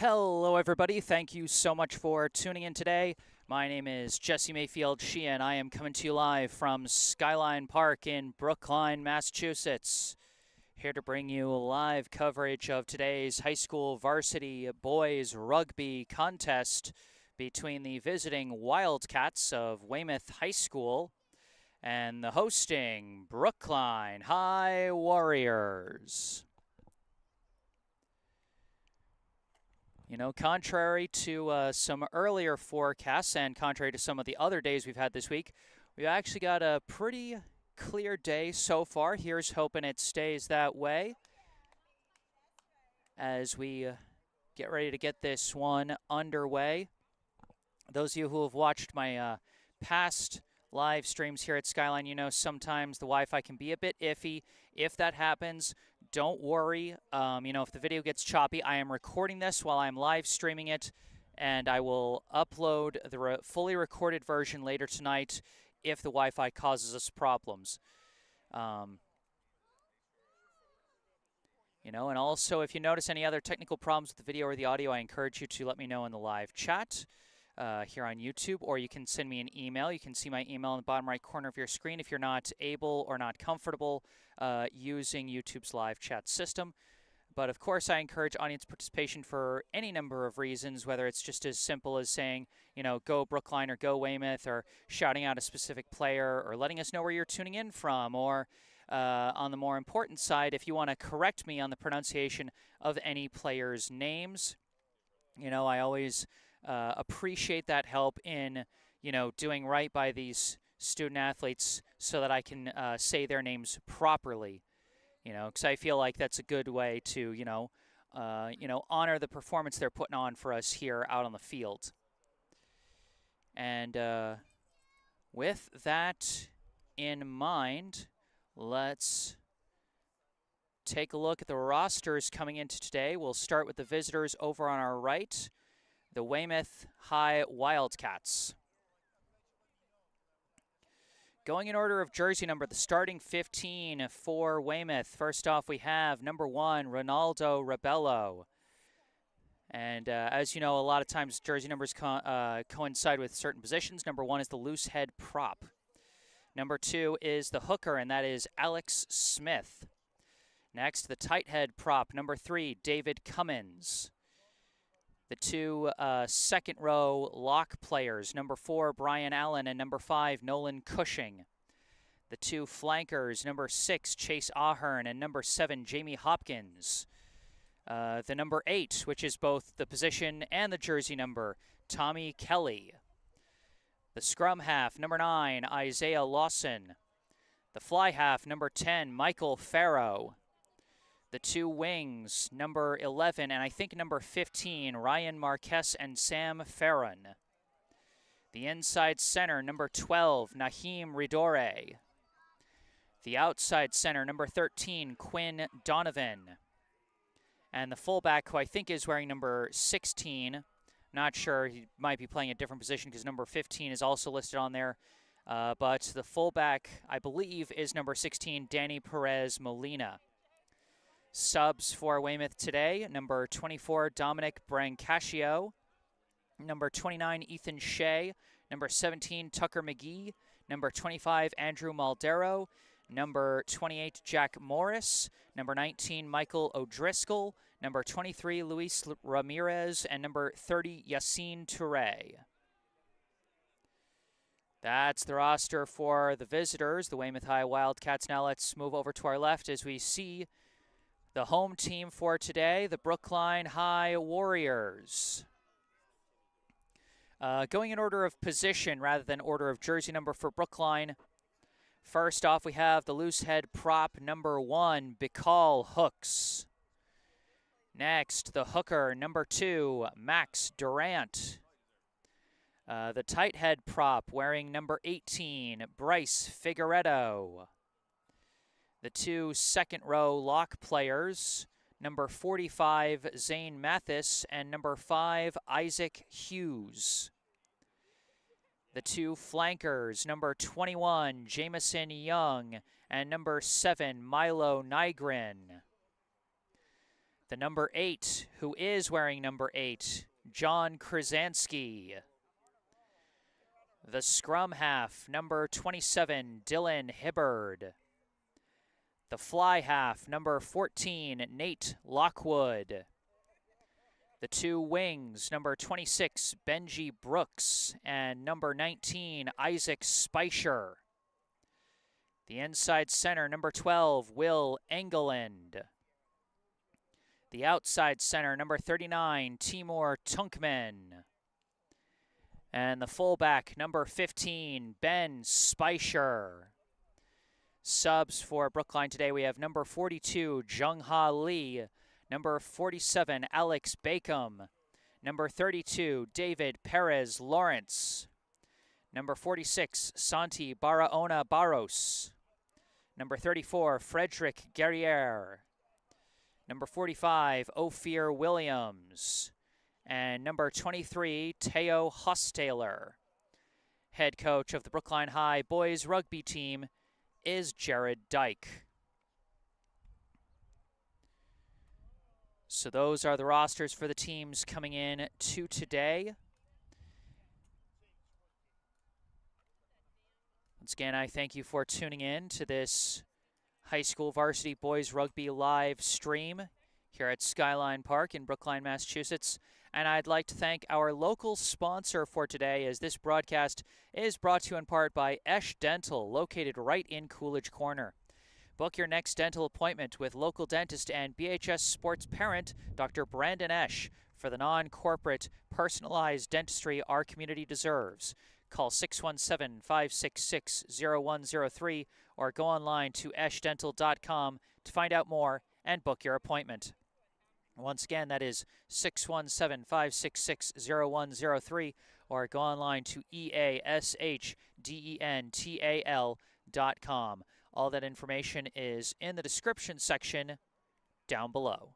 Hello, everybody. Thank you so much for tuning in today. My name is Jesse Mayfield-Sheehan. I am coming to you live from Skyline Park in Brookline, Massachusetts. Here to bring you live coverage of today's high school varsity boys rugby contest between the visiting Wildcats of Weymouth High School and the hosting Brookline High Warriors. You know, contrary to some earlier forecasts and contrary to some of the other days we've had this week, we've actually got a pretty clear day so far. Here's hoping it stays that way as we get ready to get this one underway. Those of you who have watched my past live streams here at Skyline, you know sometimes the Wi-Fi can be a bit iffy. If that happens, don't worry. You know, if the video gets choppy, I am recording this while I'm live streaming it, and I will upload the fully recorded version later tonight if the Wi-Fi causes us problems. You know, and also if you notice any other technical problems with the video or the audio, I encourage you to let me know in the live chat here on YouTube, or you can send me an email. You can see my email in the bottom right corner of your screen if you're not able or not comfortable using YouTube's live chat system. But of course, I encourage audience participation for any number of reasons, whether it's just as simple as saying, you know, go Brookline or go Weymouth, or shouting out a specific player, or letting us know where you're tuning in from, or on the more important side, if you want to correct me on the pronunciation of any players' names. You know, I always appreciate that help in, you know, doing right by these student athletes so that I can say their names properly, you know, because I feel like that's a good way to, you know, honor the performance they're putting on for us here out on the field. And with that in mind, let's take a look at the rosters coming into today. We'll start with the visitors over on our right, the Weymouth High Wildcats. Going in order of jersey number, the starting 15 for Weymouth. First off, we have number 1, Ronaldo Rebello. And as you know, a lot of times jersey numbers coincide with certain positions. Number 1 is the loose head prop. Number 2 is the hooker, and that is Alex Smith. Next, the tight head prop, number 3, David Cummins. The two second row lock players, number 4, Brian Allen, and number 5, Nolan Cushing. The two flankers, number 6, Chase Ahern, and number 7, Jamie Hopkins. The number 8, which is both the position and the jersey number, Tommy Kelly. The scrum half, number 9, Isaiah Lawson. The fly half, number 10, Michael Farrow. The two wings, number 11 and I think number 15, Ryan Marquez and Sam Farron. The inside center, number 12, Naheem Ridore. The outside center, number 13, Quinn Donovan. And the fullback, who I think is wearing number 16, not sure, he might be playing a different position because number 15 is also listed on there. But the fullback, I believe, is number 16, Danny Perez Molina. Subs for Weymouth today, number 24, Dominic Brancaccio, number 29, Ethan Shea, number 17, Tucker McGee, number 25, Andrew Maldero, number 28, Jack Morris, number 19, Michael O'Driscoll, number 23, Luis Ramirez, and number 30, Yassine Touré. That's the roster for the visitors, the Weymouth High Wildcats. Now let's move over to our left as we see the home team for today, the Brookline High Warriors. Going in order of position rather than order of jersey number for Brookline. First off, we have the loose head prop, number 1, Bicall Hooks. Next, the hooker, number 2, Max Durant. The tight head prop, wearing number 18, Bryce Figueredo. The two second row lock players, number 45, Zane Mathis, and number 5, Isaac Hughes. The two flankers, number 21, Jamison Young, and number 7, Milo Nygren. The number 8, who is wearing number 8, John Krasansky. The scrum half, number 27, Dylan Hibbard. The fly half, number 14, Nate Lockwood. The two wings, number 26, Benji Brooks, and number 19, Isaac Speicher. The inside center, number 12, Will Engeland. The outside center, number 39, Timur Tunkman. And the fullback, number 15, Ben Speicher. Subs for Brookline today, we have number 42, Jung-Ha Lee. Number 47, Alex Bacom. Number 32, David Perez Lawrence. Number 46, Santi Barahona Barros. Number 34, Frederick Guerriere. Number 45, Ophir Williams. And number 23, Teo Hostaler. Head coach of the Brookline High boys rugby team is Jared Dyke. So those are the rosters for the teams coming in to today. Once again, I thank you for tuning in to this high school varsity boys rugby live stream here at Skyline Park in Brookline, Massachusetts. And I'd like to thank our local sponsor for today, as this broadcast is brought to you in part by Esch Dental, located right in Coolidge Corner. Book your next dental appointment with local dentist and BHS sports parent, Dr. Brandon Esch, for the non-corporate, personalized dentistry our community deserves. Call 617-566-0103 or go online to eschdental.com to find out more and book your appointment. Once again, that is 617-566-0103 or go online to easchdental.com. All that information is in the description section down below.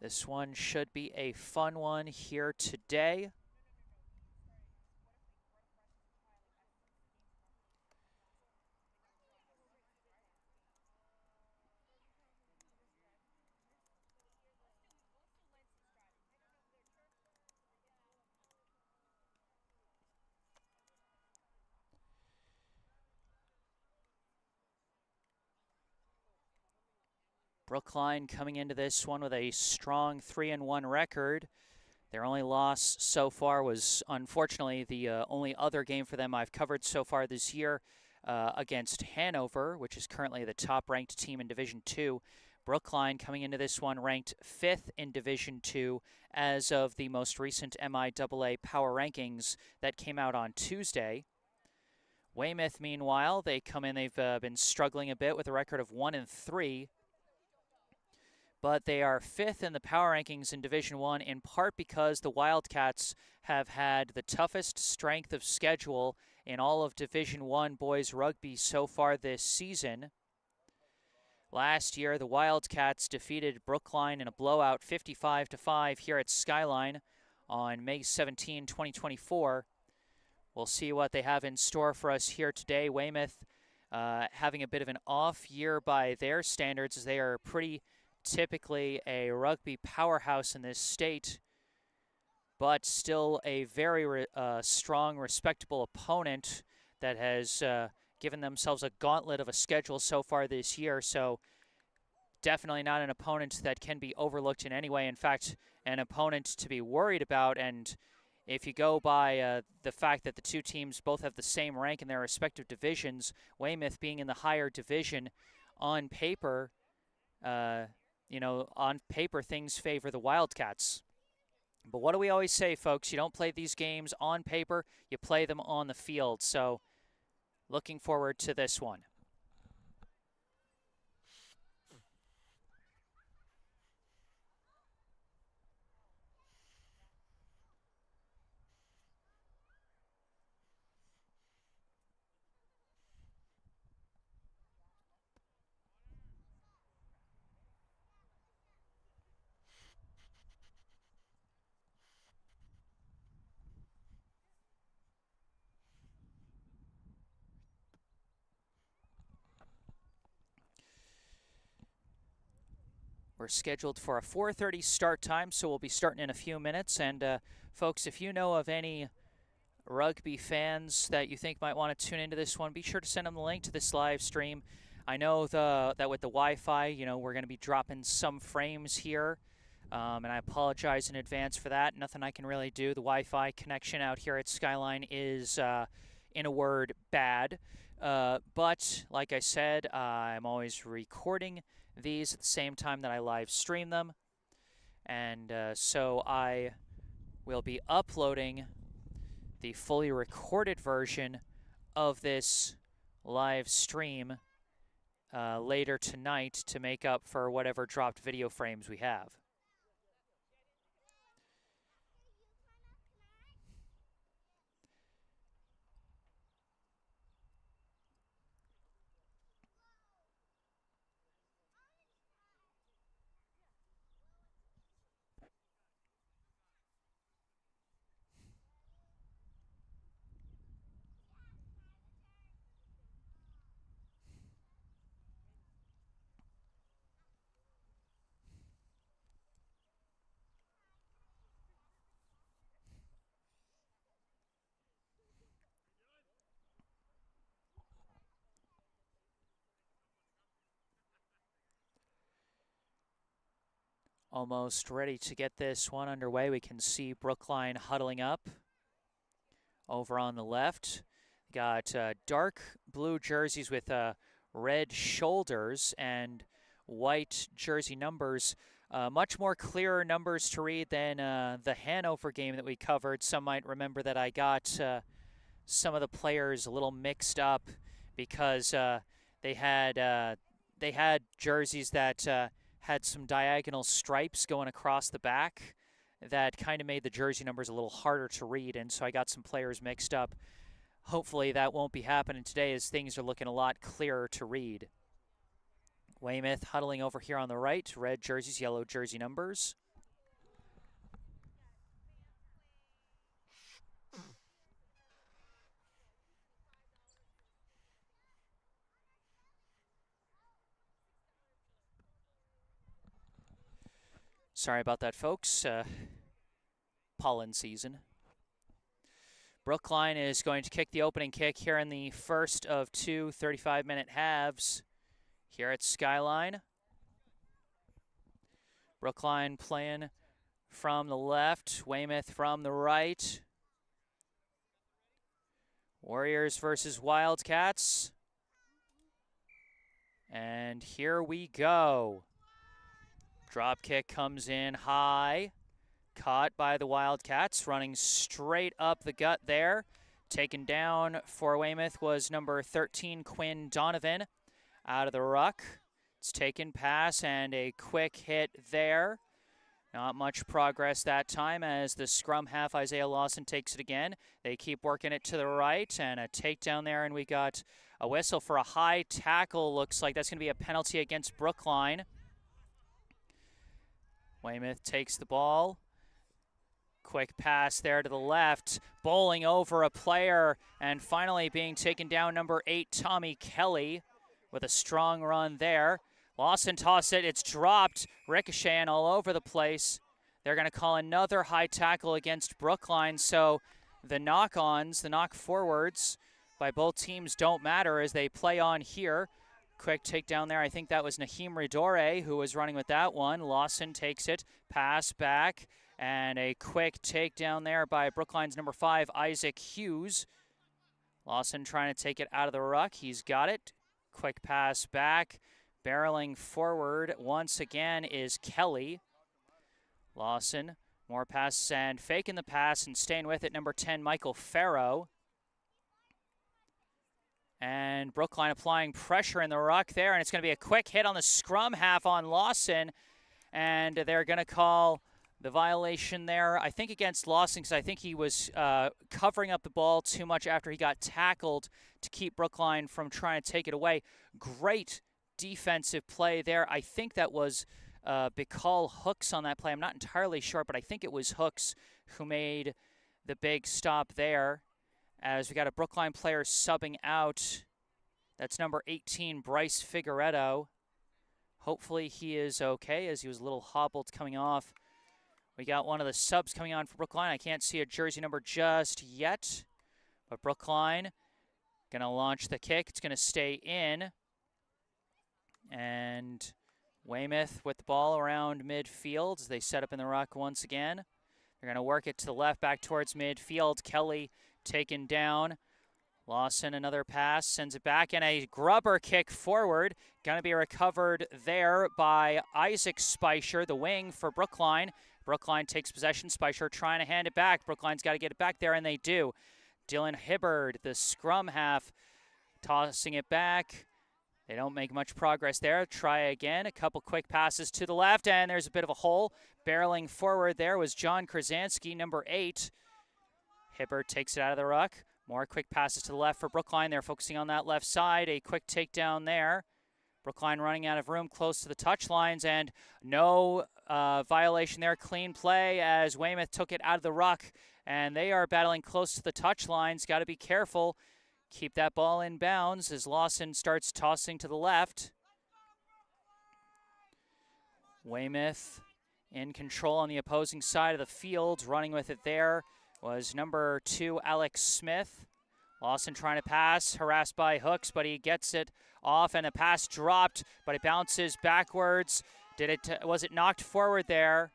This one should be a fun one here today. Brookline coming into this one with a strong 3-1 record. Their only loss so far was, unfortunately, the only other game for them I've covered so far this year against Hanover, which is currently the top-ranked team in Division II. Brookline coming into this one ranked 5th in Division II as of the most recent MIAA Power Rankings that came out on Tuesday. Weymouth, meanwhile, they've been struggling a bit with a record of 1-3. But they are 5th in the power rankings in Division I, in part because the Wildcats have had the toughest strength of schedule in all of Division I boys rugby so far this season. Last year, the Wildcats defeated Brookline in a blowout 55-5 here at Skyline on May 17, 2024. We'll see what they have in store for us here today. Weymouth having a bit of an off year by their standards, as they are pretty typically a rugby powerhouse in this state, but still a very strong, respectable opponent that has given themselves a gauntlet of a schedule so far this year. So definitely not an opponent that can be overlooked in any way. In fact, an opponent to be worried about. And if you go by the fact that the two teams both have the same rank in their respective divisions, Weymouth being in the higher division, on paper, things favor the Wildcats. But what do we always say, folks? You don't play these games on paper, you play them on the field. So looking forward to this one. We're scheduled for a 4:30 start time, so we'll be starting in a few minutes. And folks, if you know of any rugby fans that you think might want to tune into this one, be sure to send them the link to this live stream. I know that with the Wi-Fi, we're going to be dropping some frames here, and I apologize in advance for that. Nothing I can really do. The Wi-Fi connection out here at Skyline is, in a word, bad. But like I said, I'm always recording these at the same time that I live stream them, and so I will be uploading the fully recorded version of this live stream later tonight to make up for whatever dropped video frames we have. Almost ready to get this one underway. We can see Brookline huddling up over on the left. Got dark blue jerseys with red shoulders and white jersey numbers. Much more clearer numbers to read than the Hanover game that we covered. Some might remember that I got some of the players a little mixed up because they had jerseys that had some diagonal stripes going across the back that kind of made the jersey numbers a little harder to read, and so I got some players mixed up. Hopefully that won't be happening today as things are looking a lot clearer to read. Weymouth huddling over here on the right, red jerseys, yellow jersey numbers. Sorry about that, folks. Pollen season. Brookline is going to kick the opening kick here in the first of two 35-minute halves here at Skyline. Brookline playing from the left, Weymouth from the right. Warriors versus Wildcats. And here we go. Drop kick comes in high. Caught by the Wildcats, running straight up the gut there. Taken down for Weymouth was number 13, Quinn Donovan, out of the ruck. It's taken pass and a quick hit there. Not much progress that time as the scrum half, Isaiah Lawson, takes it again. They keep working it to the right and a takedown there, and we got a whistle for a high tackle. Looks like that's going to be a penalty against Brookline. Weymouth takes the ball. Quick pass there to the left, bowling over a player, and finally being taken down, number 8, Tommy Kelly, with a strong run there. Lawson tossed it, it's dropped, ricocheting all over the place. They're going to call another high tackle against Brookline, so the knock-ons, the knock-forwards by both teams don't matter as they play on here. Quick takedown there. I think that was Naheem Ridore who was running with that one. Lawson takes it, pass back, and a quick takedown there by Brookline's number 5, Isaac Hughes. Lawson trying to take it out of the ruck. He's got it. Quick pass back. Barreling forward once again is Kelly. Lawson, more passes and faking the pass and staying with it, number 10, Michael Farrow. And Brookline applying pressure in the ruck there, and it's going to be a quick hit on the scrum half on Lawson, and they're going to call the violation there, I think against Lawson, because I think he was covering up the ball too much after he got tackled to keep Brookline from trying to take it away. Great defensive play there. I think that was Bicall Hooks on that play. I'm not entirely sure, but I think it was Hooks who made the big stop there. As we got a Brookline player subbing out. That's number 18, Bryce Figueredo. Hopefully he is okay, as he was a little hobbled coming off. We got one of the subs coming on for Brookline. I can't see a jersey number just yet, but Brookline going to launch the kick. It's going to stay in. And Weymouth with the ball around midfield as they set up in the ruck once again. They're going to work it to the left, back towards midfield. Kelly taken down. Lawson, another pass, sends it back, and a grubber kick forward. Going to be recovered there by Isaac Speicher, the wing for Brookline. Brookline takes possession. Speicher trying to hand it back. Brookline's got to get it back there, and they do. Dylan Hibbard, the scrum half, tossing it back. They don't make much progress there. Try again. A couple quick passes to the left, and there's a bit of a hole. Barreling forward there was John Krasanski, number 8. Hibbard takes it out of the ruck. More quick passes to the left for Brookline. They're focusing on that left side. A quick takedown there. Brookline running out of room close to the touch lines, and no violation there. Clean play as Weymouth took it out of the ruck, and they are battling close to the touch lines. Got to be careful. Keep that ball in bounds as Lawson starts tossing to the left. Weymouth in control on the opposing side of the field. Running with it there was number 2, Alex Smith. Lawson trying to pass, harassed by Hooks, but he gets it off, and the pass dropped, but it bounces backwards. Was it knocked forward there?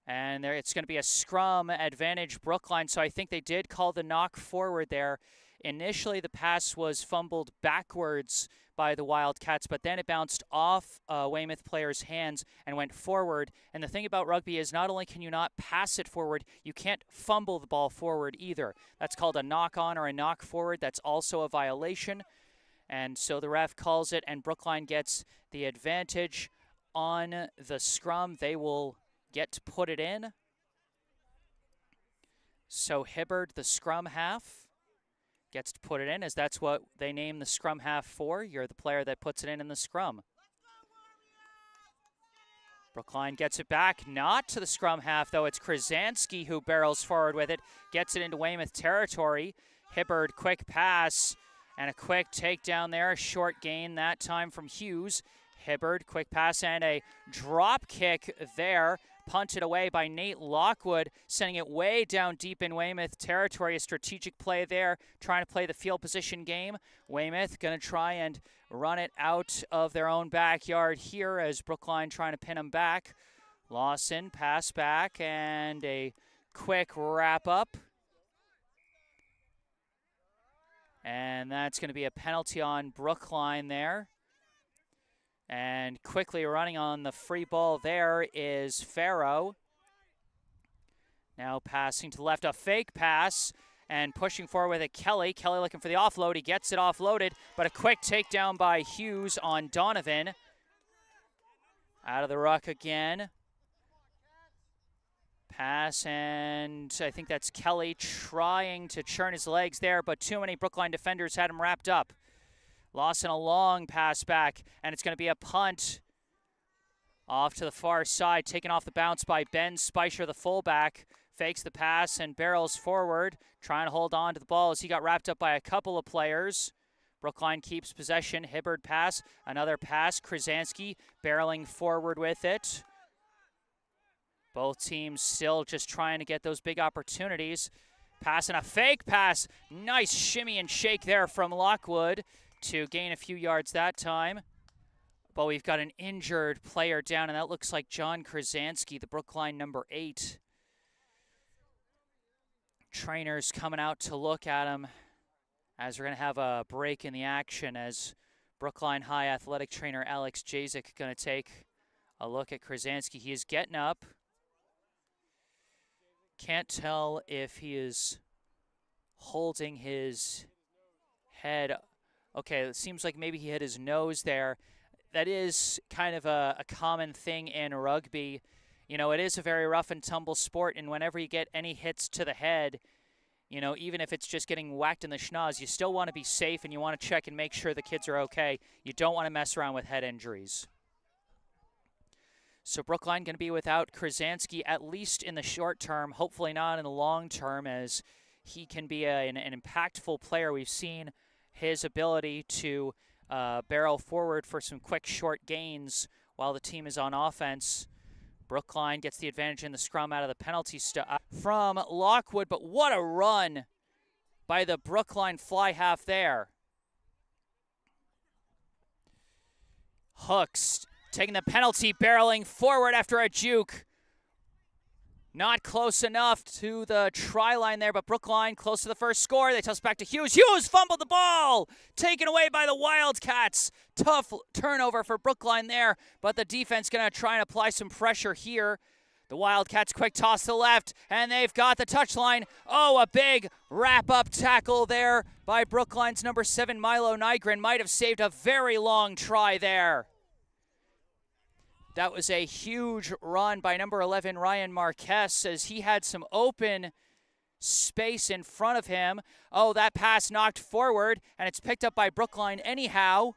And there, it's going to be a scrum advantage Brookline, so I think they did call the knock forward there. Initially, the pass was fumbled backwards by the Wildcats, but then it bounced off Weymouth players' hands and went forward. And the thing about rugby is not only can you not pass it forward, you can't fumble the ball forward either. That's called a knock-on or a knock forward. That's also a violation. And so the ref calls it, and Brookline gets the advantage on the scrum. They will get to put it in. So Hibbard, the scrum half, gets to put it in, as that's what they name the scrum half for. You're the player that puts it in the scrum. Brookline gets it back, not to the scrum half, though. It's Krasanski who barrels forward with it, gets it into Weymouth territory. Hibbard, quick pass, and a quick takedown there. A short gain that time from Hughes. Hibbard, quick pass, and a drop kick there. Punted away by Nate Lockwood, sending it way down deep in Weymouth territory. A strategic play there, trying to play the field position game. Weymouth going to try and run it out of their own backyard here as Brookline trying to pin them back. Lawson, pass back, and a quick wrap up. And that's going to be a penalty on Brookline there. And quickly running on the free ball there is Farrow. Now passing to the left, a fake pass, and pushing forward with it, Kelly. Kelly looking for the offload. He gets it offloaded, but a quick takedown by Hughes on Donovan. Out of the ruck again. Pass, and I think that's Kelly trying to churn his legs there, but too many Brookline defenders had him wrapped up. Lawson, a long pass back, and it's going to be a punt off to the far side, taken off the bounce by Ben Speicher, the fullback. Fakes the pass and barrels forward, trying to hold on to the ball as he got wrapped up by a couple of players. Brookline keeps possession. Hibbard pass, another pass. Krasanski barreling forward with it. Both teams still just trying to get those big opportunities. Pass and a fake pass. Nice shimmy and shake there from Lockwood to gain a few yards that time. But we've got an injured player down, and that looks like John Krasanski, the Brookline number 8. Trainers coming out to look at him as we're going to have a break in the action as Brookline High athletic trainer Alex Jazik going to take a look at Krasanski. He is getting up. Can't tell if he is holding his head. Okay, it seems like maybe he hit his nose there. That is kind of a common thing in rugby. You know, it is a very rough and tumble sport, and whenever you get any hits to the head, you know, even if it's just getting whacked in the schnoz, you still want to be safe and you want to check and make sure the kids are okay. You don't want to mess around with head injuries. So Brookline going to be without Krasanski, at least in the short term, hopefully not in the long term, as he can be an impactful player. We've seen his ability to barrel forward for some quick short gains while the team is on offense. Brookline gets the advantage in the scrum out of the penalty from Lockwood, but what a run by the Brookline fly half there. Hooks taking the penalty, barreling forward after a juke. Not close enough to the try line there, but Brookline close to the first score. They toss back to Hughes. Hughes fumbled the ball, taken away by the Wildcats. Tough turnover for Brookline there, but the defense going to try and apply some pressure here. The Wildcats quick toss to the left, and they've got the touchline. Oh, a big wrap-up tackle there by Brookline's number 7, Milo Nygren. Might have saved a very long try there. That was a huge run by number 11, Ryan Marquez, as he had some open space in front of him. Oh, that pass knocked forward, and it's picked up by Brookline anyhow.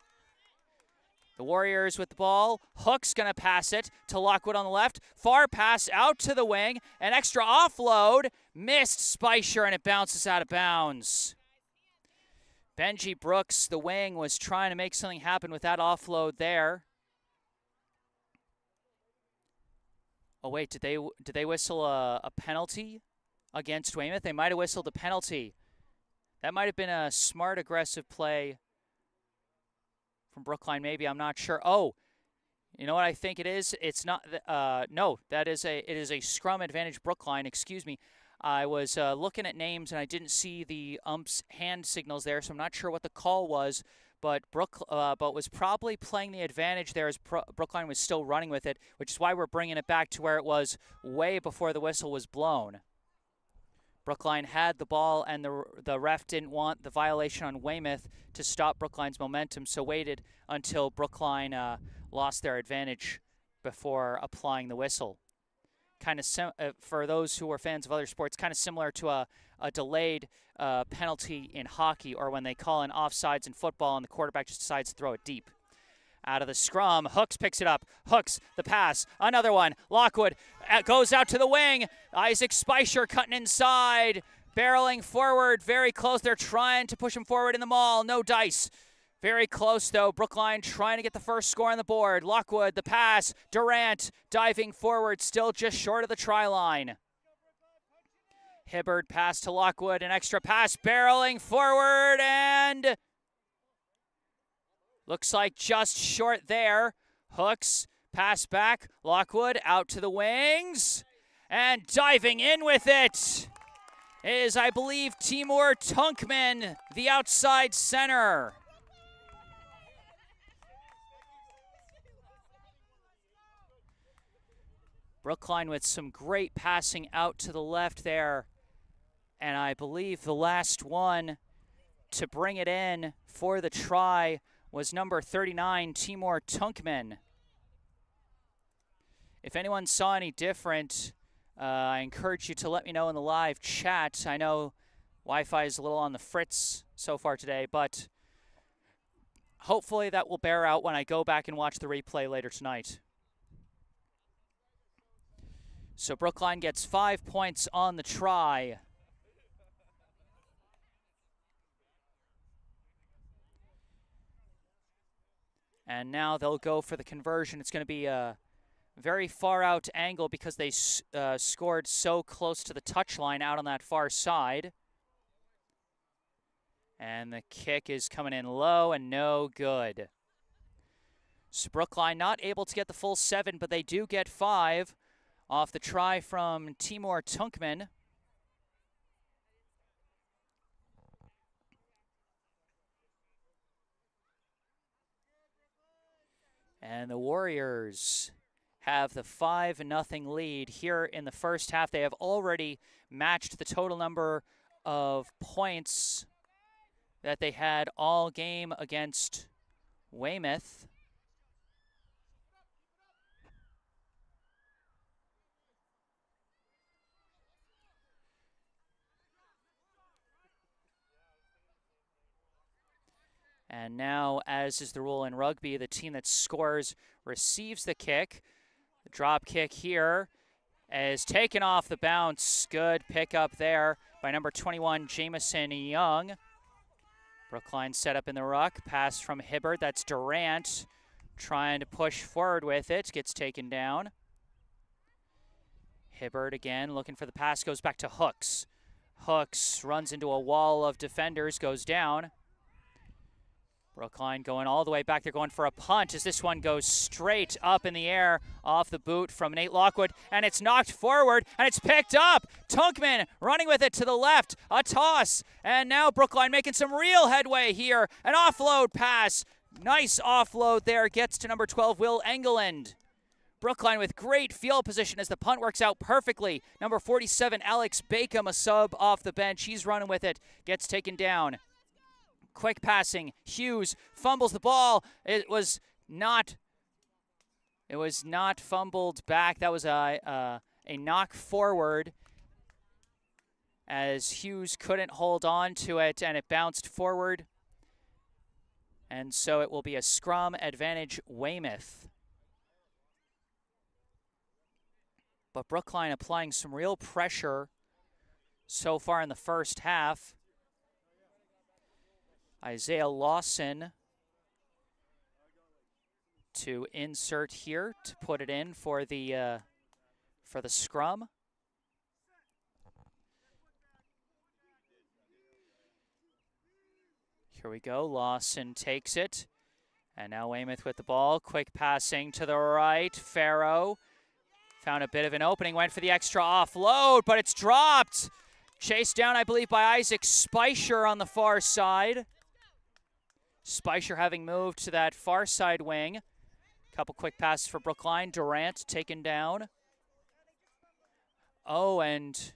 The Warriors with the ball. Hook's going to pass it to Lockwood on the left. Far pass out to the wing. An extra offload. Missed Spicer, and it bounces out of bounds. Benji Brooks, the wing, was trying to make something happen with that offload there. Oh, wait, did they whistle a penalty against Weymouth? They might have whistled a penalty. That might have been a smart, aggressive play from Brookline, maybe. I'm not sure. Oh, you know what I think it is? It's not. No, it is a scrum advantage Brookline. Excuse me. I was looking at names, and I didn't see the ump's hand signals there, so I'm not sure what the call was. But was probably playing the advantage there as Brookline was still running with it, which is why we're bringing it back to where it was way before the whistle was blown. Brookline had the ball, and the ref didn't want the violation on Weymouth to stop Brookline's momentum, so waited until Brookline lost their advantage before applying the whistle. Kind of for those who are fans of other sports, kind of similar to a delayed penalty in hockey, or when they call in offsides in football and the quarterback just decides to throw it deep. Out of the scrum, Hooks picks it up. Hooks, the pass, another one. Lockwood goes out to the wing. Isaac Spicer cutting inside, barreling forward, very close. They're trying to push him forward in the maul. No dice. Very close, though. Brookline trying to get the first score on the board. Lockwood, the pass. Durant diving forward, still just short of the try line. Hibbard pass to Lockwood, an extra pass, barreling forward, and looks like just short there. Hooks, pass back. Lockwood out to the wings, and diving in with it is, I believe, Timur Tunkman, the outside center. Brookline with some great passing out to the left there. And I believe the last one to bring it in for the try was number 39, Timur Tunkman. If anyone saw any different, I encourage you to let me know in the live chat. I know Wi-Fi is a little on the fritz so far today, but hopefully that will bear out when I go back and watch the replay later tonight. So Brookline gets 5 points on the try. And now they'll go for the conversion. It's going to be a very far out angle because they scored so close to the touchline out on that far side. And the kick is coming in low and no good. So Brookline not able to get the full 7, but they do get 5 off the try from Timur Tunkman. And the Warriors have the 5-0 lead here in the first half. They have already matched the total number of points that they had all game against Weymouth. And now, as is the rule in rugby, the team that scores receives the kick. The drop kick here is taken off the bounce. Good pickup there by number 21, Jamison Young. Brookline set up in the ruck. Pass from Hibbert. That's Durant trying to push forward with it. Gets taken down. Hibbert again looking for the pass. Goes back to Hooks. Hooks runs into a wall of defenders. Goes down. Brookline going all the way back. They're going for a punt as this one goes straight up in the air off the boot from Nate Lockwood. And it's knocked forward and it's picked up. Tunkman running with it to the left. A toss. And now Brookline making some real headway here. An offload pass. Nice offload there. Gets to number 12, Will Engeland. Brookline with great field position as the punt works out perfectly. Number 47, Alex Bacom, a sub off the bench. He's running with it. Gets taken down. Quick passing. Hughes fumbles the ball. It was not fumbled back. That was a knock forward as Hughes couldn't hold on to it and it bounced forward. And so it will be a scrum advantage Weymouth. But Brookline applying some real pressure so far in the first half. Isaiah Lawson to insert here to put it in for the scrum. Here we go. Lawson takes it. And now Weymouth with the ball. Quick passing to the right. Farrow found a bit of an opening. Went for the extra offload, but it's dropped. Chased down, I believe, by Isaac Speicher on the far side. Speicher having moved to that far side wing. Couple quick passes for Brookline. Durant taken down. Oh, and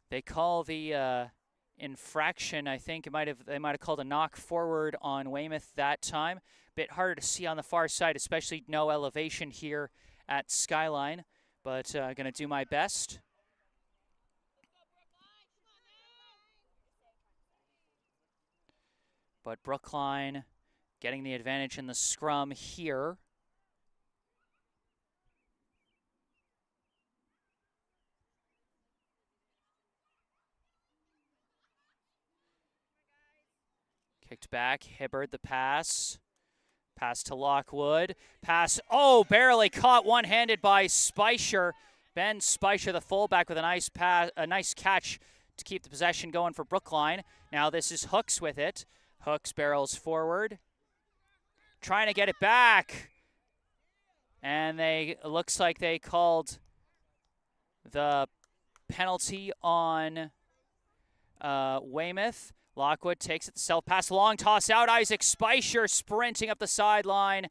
they call the infraction. I think they might have called a knock forward on Weymouth that time. Bit harder to see on the far side, especially no elevation here at Skyline, but going to do my best. But Brookline getting the advantage in the scrum here. Kicked back, Hibbert the pass. Pass to Lockwood. Pass, oh, barely caught one-handed by Speicher. Ben Speicher, the fullback, with a nice pass, a nice catch to keep the possession going for Brookline. Now this is Hooks with it. Hooks barrels forward, trying to get it back. And it looks like they called the penalty on Weymouth. Lockwood takes it to self-pass, long toss out. Isaac Speicher sprinting up the sideline.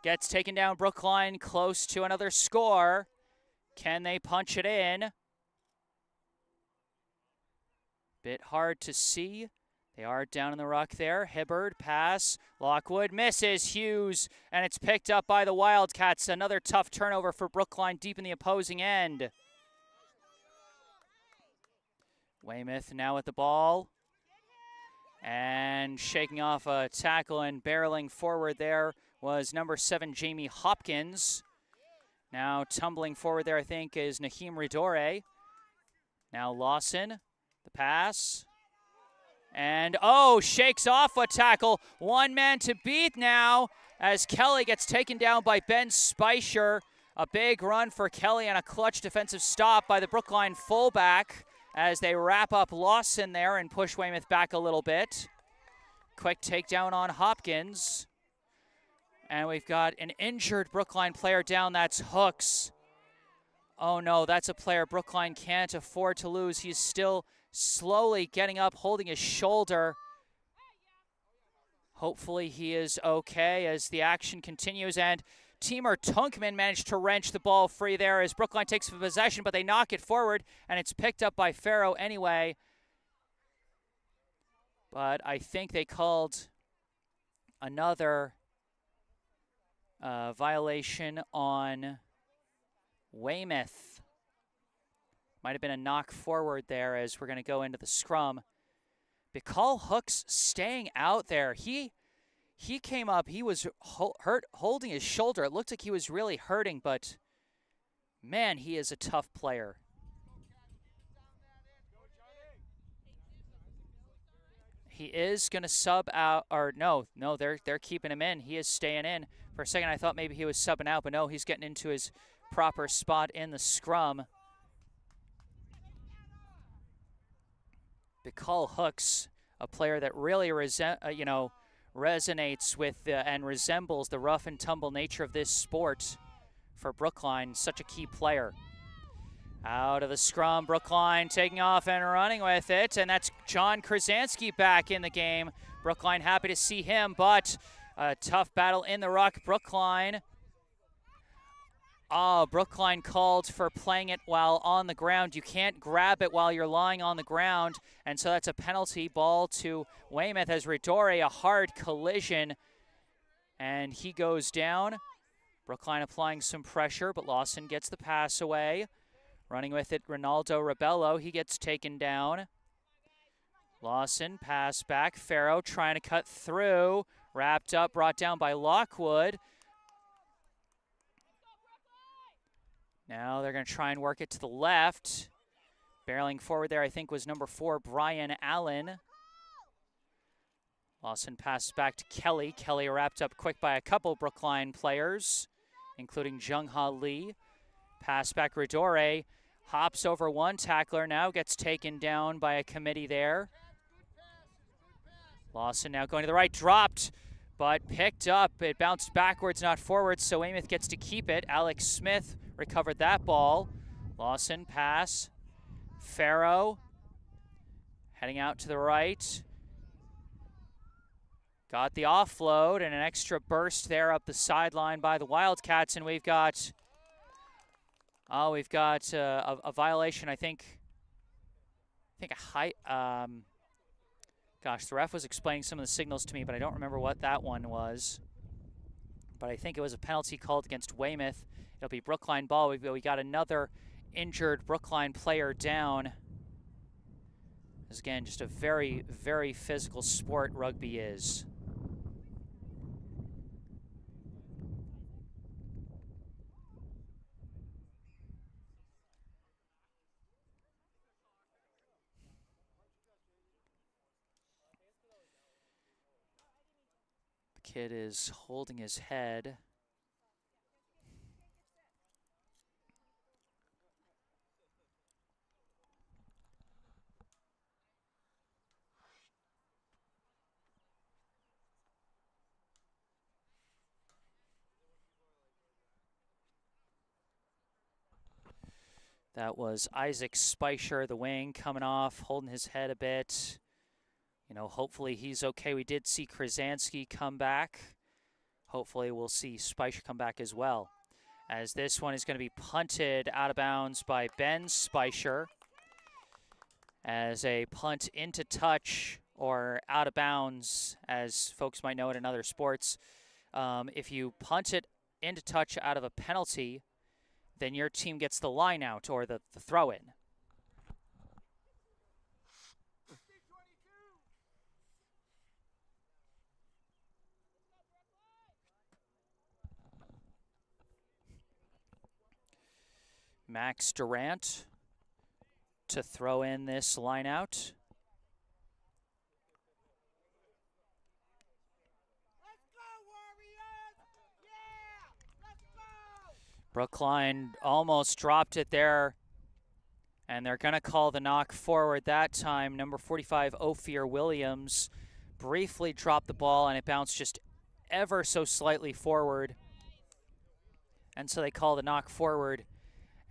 Gets taken down. Brookline close to another score. Can they punch it in? Bit hard to see. They are down in the ruck there. Hibbert, pass. Lockwood misses. Hughes, and it's picked up by the Wildcats. Another tough turnover for Brookline deep in the opposing end. Weymouth now with the ball. And shaking off a tackle and barreling forward there was number 7, Jamie Hopkins. Now tumbling forward there, I think, is Naheem Ridore. Now Lawson, the pass. And, oh, shakes off a tackle. One man to beat now as Kelly gets taken down by Ben Speicher. A big run for Kelly and a clutch defensive stop by the Brookline fullback as they wrap up Lawson there and push Weymouth back a little bit. Quick takedown on Hopkins. And we've got an injured Brookline player down. That's Hooks. Oh, no, that's a player Brookline can't afford to lose. He's still slowly getting up, holding his shoulder. Hopefully he is okay as the action continues. And Teamer Tunkman managed to wrench the ball free there as Brookline takes possession, but they knock it forward, and it's picked up by Farrow anyway. But I think they called another violation on Weymouth. Might have been a knock forward there as we're going to go into the scrum. Bicall Hooks staying out there. He came up, he was holding his shoulder. It looked like he was really hurting, but man, he is a tough player. He is going to sub out, or no, they're keeping him in. He is staying in. For a second, I thought maybe he was subbing out, but no, he's getting into his proper spot in the scrum. Bicall Hooks, a player that really resonates with and resembles the rough and tumble nature of this sport for Brookline. Such a key player. Out of the scrum, Brookline taking off and running with it, and that's John Krasansky back in the game. Brookline happy to see him, but a tough battle in the ruck. Brookline called for playing it while on the ground. You can't grab it while you're lying on the ground, and so that's a penalty. Ball to Weymouth as Ridore, a hard collision, and he goes down. Brookline applying some pressure, but Lawson gets the pass away. Running with it, Ronaldo Rebello. He gets taken down. Lawson, pass back. Farrow trying to cut through. Wrapped up, brought down by Lockwood. Now they're going to try and work it to the left. Barreling forward there, I think, was number 4, Brian Allen. Lawson passes back to Kelly. Kelly wrapped up quick by a couple Brookline players, including Jung-Ha Lee. Pass back, Ridore hops over one tackler, now gets taken down by a committee there. Lawson now going to the right, dropped, but picked up. It bounced backwards, not forwards, so Weymouth gets to keep it. Alex Smith recovered that ball. Lawson pass. Farrow heading out to the right. Got the offload and an extra burst there up the sideline by the Wildcats, and we've got a violation, I think a high, gosh, the ref was explaining some of the signals to me, but I don't remember what that one was. But I think it was a penalty called against Weymouth. It'll be Brookline ball. We got another injured Brookline player down. This, again, just a very, very physical sport rugby is. Kid is holding his head. That was Isaac Speicher, the wing, coming off, holding his head a bit. You know, hopefully he's okay. We did see Krasansky come back. Hopefully we'll see Speicher come back as well. As this one is going to be punted out of bounds by Ben Speicher. As a punt into touch or out of bounds, as folks might know it in other sports, if you punt it into touch out of a penalty, then your team gets the line out or the throw-in. Max Durant to throw in this line out. Brookline almost dropped it there, and they're going to call the knock forward that time. Number 45, Ophir Williams, briefly dropped the ball, and it bounced just ever so slightly forward. And so they call the knock forward,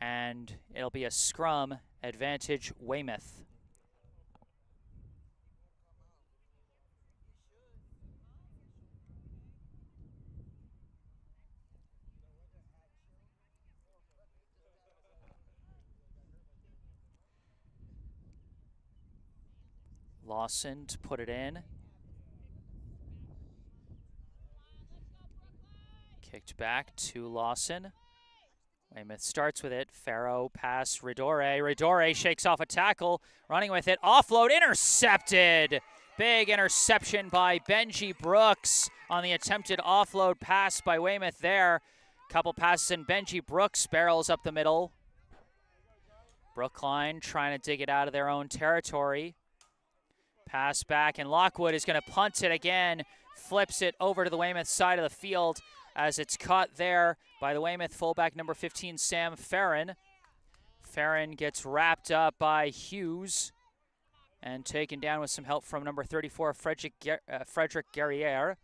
and it'll be a scrum advantage Weymouth. Lawson to put it in. Kicked back to Lawson. Weymouth starts with it. Farrow pass, Ridore. Ridore shakes off a tackle, running with it. Offload, intercepted. Big interception by Benji Brooks on the attempted offload pass by Weymouth there. Couple passes and Benji Brooks barrels up the middle. Brookline trying to dig it out of their own territory. Pass back, and Lockwood is going to punt it again. Flips it over to the Weymouth side of the field as it's caught there by the Weymouth fullback number 15, Sam Farron. Farron gets wrapped up by Hughes and taken down with some help from number 34, Frederick Guerriere.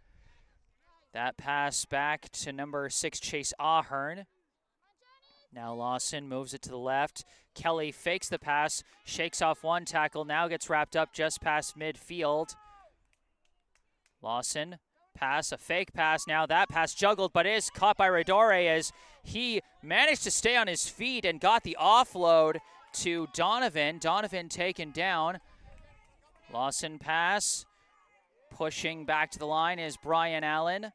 That pass back to number 6, Chase Ahern. Now Lawson moves it to the left. Kelly fakes the pass, shakes off one tackle, now gets wrapped up just past midfield. Lawson, pass, a fake pass. Now that pass juggled, but is caught by Radore as he managed to stay on his feet and got the offload to Donovan. Donovan taken down. Lawson pass, pushing back to the line is Brian Allen.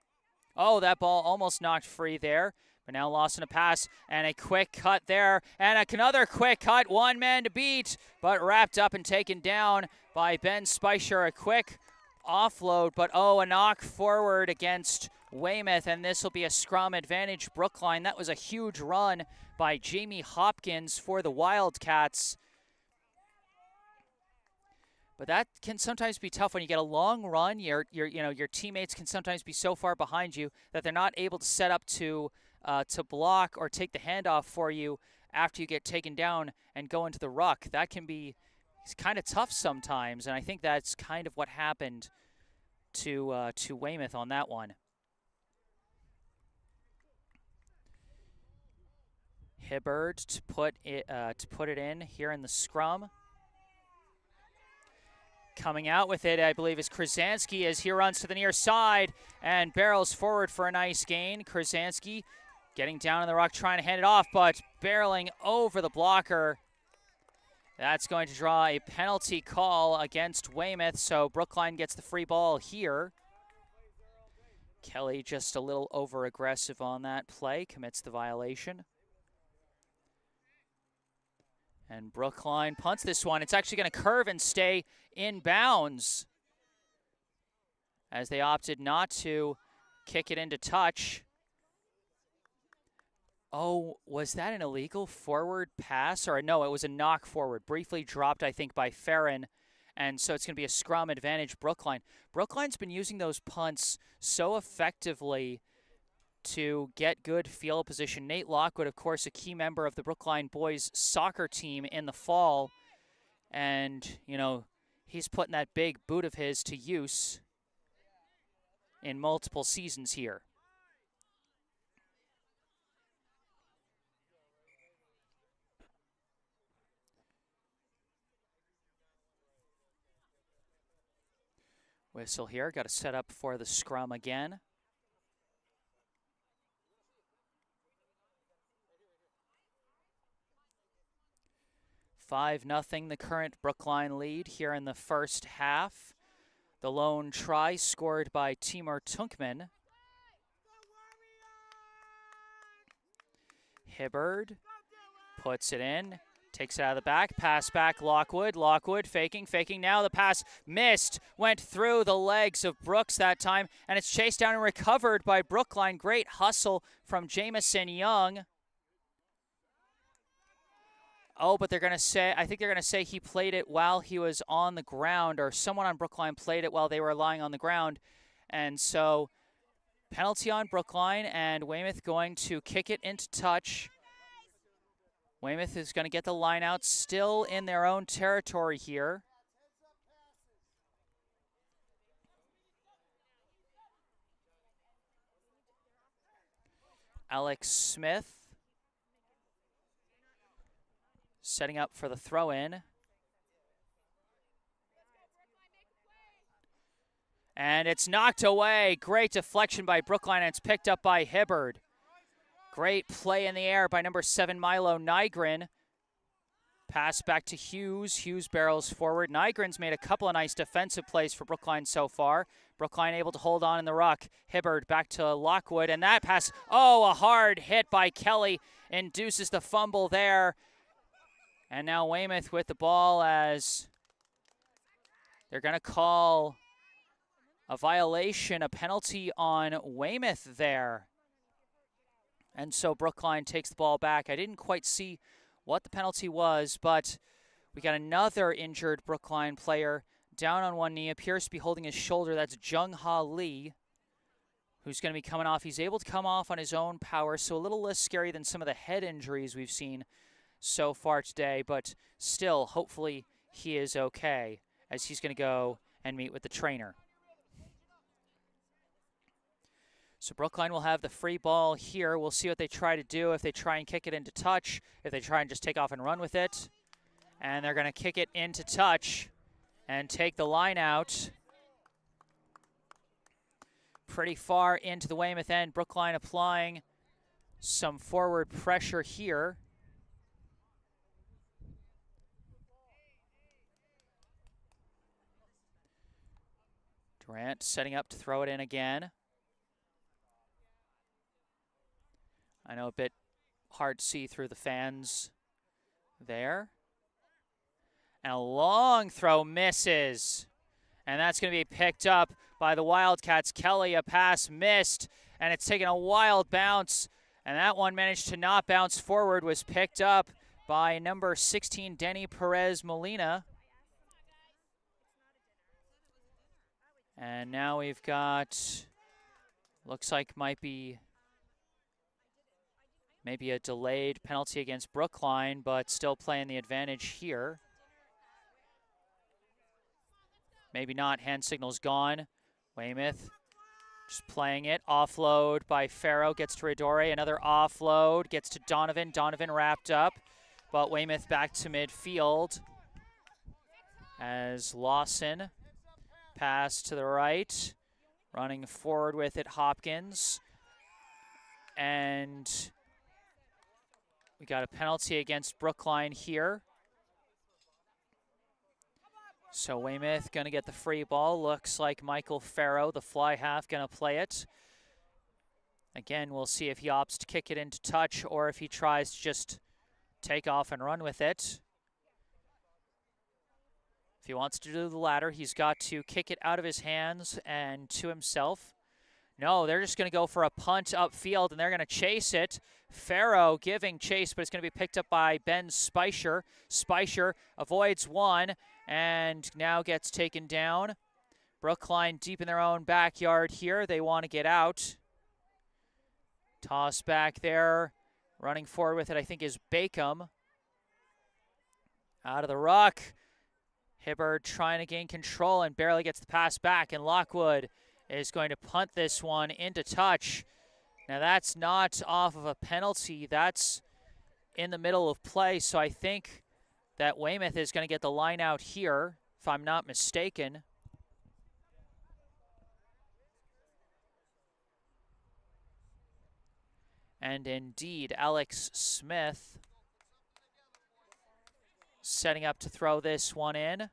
Oh, that ball almost knocked free there. But now Lawson a pass and a quick cut there. And another quick cut, one man to beat, but wrapped up and taken down by Ben Speicher. A quick offload, but a knock forward against Weymouth, and this will be a scrum advantage Brookline. That was a huge run by Jamie Hopkins for the Wildcats. But that can sometimes be tough when you get a long run. Your teammates can sometimes be so far behind you that they're not able to set up to block or take the handoff for you after you get taken down and go into the ruck. That can be kind of tough sometimes, and I think that's kind of what happened to Weymouth on that one. Hibbard to put it in here in the scrum. Coming out with it, I believe, is Krasansky as he runs to the near side and barrels forward for a nice gain. Krasansky getting down in the ruck, trying to hand it off, but barreling over the blocker. That's going to draw a penalty call against Weymouth, so Brookline gets the free ball here. Kelly just a little over-aggressive on that play, commits the violation. And Brookline punts this one. It's actually going to curve and stay in bounds as they opted not to kick it into touch. Oh, was that an illegal forward pass? Or no, it was a knock forward. Briefly dropped, I think, by Farron. And so it's going to be a scrum advantage Brookline. Brookline's been using those punts so effectively to get good field position. Nate Lockwood, of course, a key member of the Brookline boys soccer team in the fall. And, he's putting that big boot of his to use in multiple seasons here. Whistle here, got to set up for the scrum again. (5-0) the current Brookline lead here in the first half. The lone try scored by Timur Tunkman. Hibbard puts it in, takes it out of the back, pass back Lockwood. Lockwood faking now. The pass missed, went through the legs of Brooks that time, and it's chased down and recovered by Brookline. Great hustle from Jamison Young. Oh, but I think they're going to say he played it while he was on the ground, or someone on Brookline played it while they were lying on the ground. And so penalty on Brookline, and Weymouth going to kick it into touch. Weymouth is going to get the line out, still in their own territory here. Alex Smith setting up for the throw-in. And it's knocked away. Great deflection by Brookline, and it's picked up by Hibbard. Great play in the air by number 7, Milo Nygren. Pass back to Hughes. Hughes barrels forward. Nygren's made a couple of nice defensive plays for Brookline so far. Brookline able to hold on in the ruck. Hibbard back to Lockwood, and that pass, a hard hit by Kelly, induces the fumble there. And now Weymouth with the ball as they're going to call a violation, a penalty on Weymouth there. And so Brookline takes the ball back. I didn't quite see what the penalty was, but we got another injured Brookline player down on one knee, appears to be holding his shoulder. That's Jung Ha Lee, who's going to be coming off. He's able to come off on his own power, so a little less scary than some of the head injuries we've seen so far today, but still, hopefully he is okay as he's going to go and meet with the trainer. So Brookline will have the free ball here. We'll see what they try to do, if they try and kick it into touch, if they try and just take off and run with it. And they're going to kick it into touch and take the line out. Pretty far into the Weymouth end. Brookline applying some forward pressure here. Durant setting up to throw it in again. I know a bit hard to see through the fans there. And a long throw misses. And that's going to be picked up by the Wildcats. Kelly, a pass missed, and it's taken a wild bounce. And that one managed to not bounce forward, was picked up by number 16, Denny Perez Molina. And now we've got, looks like might be maybe a delayed penalty against Brookline, but still playing the advantage here. Maybe not, hand signal's gone. Weymouth just playing it. Offload by Farrow, gets to Redore. Another offload, gets to Donovan. Donovan wrapped up, but Weymouth back to midfield as Lawson pass to the right. Running forward with it, Hopkins. And we got a penalty against Brookline here. So Weymouth going to get the free ball. Looks like Michael Farrow, the fly half, going to play it. Again, we'll see if he opts to kick it into touch or if he tries to just take off and run with it. If he wants to do the latter, he's got to kick it out of his hands and to himself. No, they're just going to go for a punt upfield, and they're going to chase it. Farrow giving chase, but it's going to be picked up by Ben Speicher. Speicher avoids one and now gets taken down. Brookline deep in their own backyard here. They want to get out. Toss back there. Running forward with it, I think, is Bacom. Out of the ruck. Hibbard trying to gain control and barely gets the pass back, and Lockwood is going to punt this one into touch. Now that's not off of a penalty, that's in the middle of play, so I think that Weymouth is going to get the line out here, if I'm not mistaken. And indeed, Alex Smith setting up to throw this one in.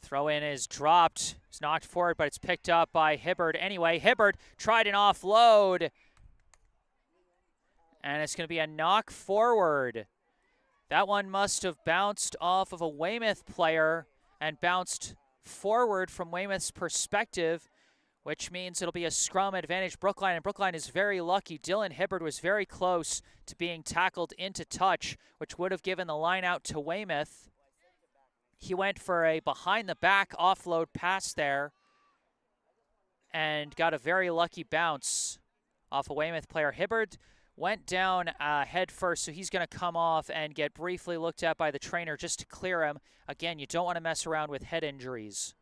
Throw in is dropped. It's knocked forward, but it's picked up by Hibbard anyway. Hibbard tried an offload. And it's going to be a knock forward. That one must have bounced off of a Weymouth player and bounced forward from Weymouth's perspective, which means it'll be a scrum advantage Brookline, and Brookline is very lucky. Dylan Hibbard was very close to being tackled into touch, which would have given the line out to Weymouth. He went for a behind-the-back offload pass there and got a very lucky bounce off a Weymouth player. Hibbard went down head first, so he's going to come off and get briefly looked at by the trainer just to clear him. Again, you don't want to mess around with head injuries.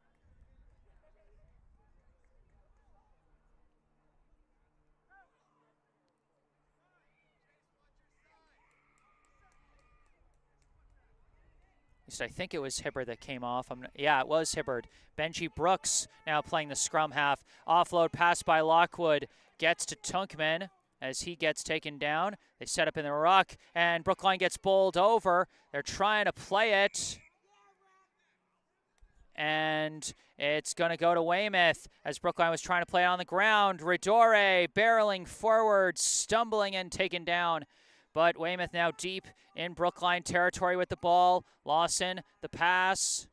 At least I think it was Hibbard that came off. Yeah, it was Hibbard. Benji Brooks now playing the scrum half. Offload pass by Lockwood. Gets to Tunkman as he gets taken down. They set up in the ruck, and Brookline gets bowled over. They're trying to play it. And it's going to go to Weymouth as Brookline was trying to play it on the ground. Redore barreling forward, stumbling and taken down. But Weymouth now deep in Brookline territory with the ball. Lawson, the pass.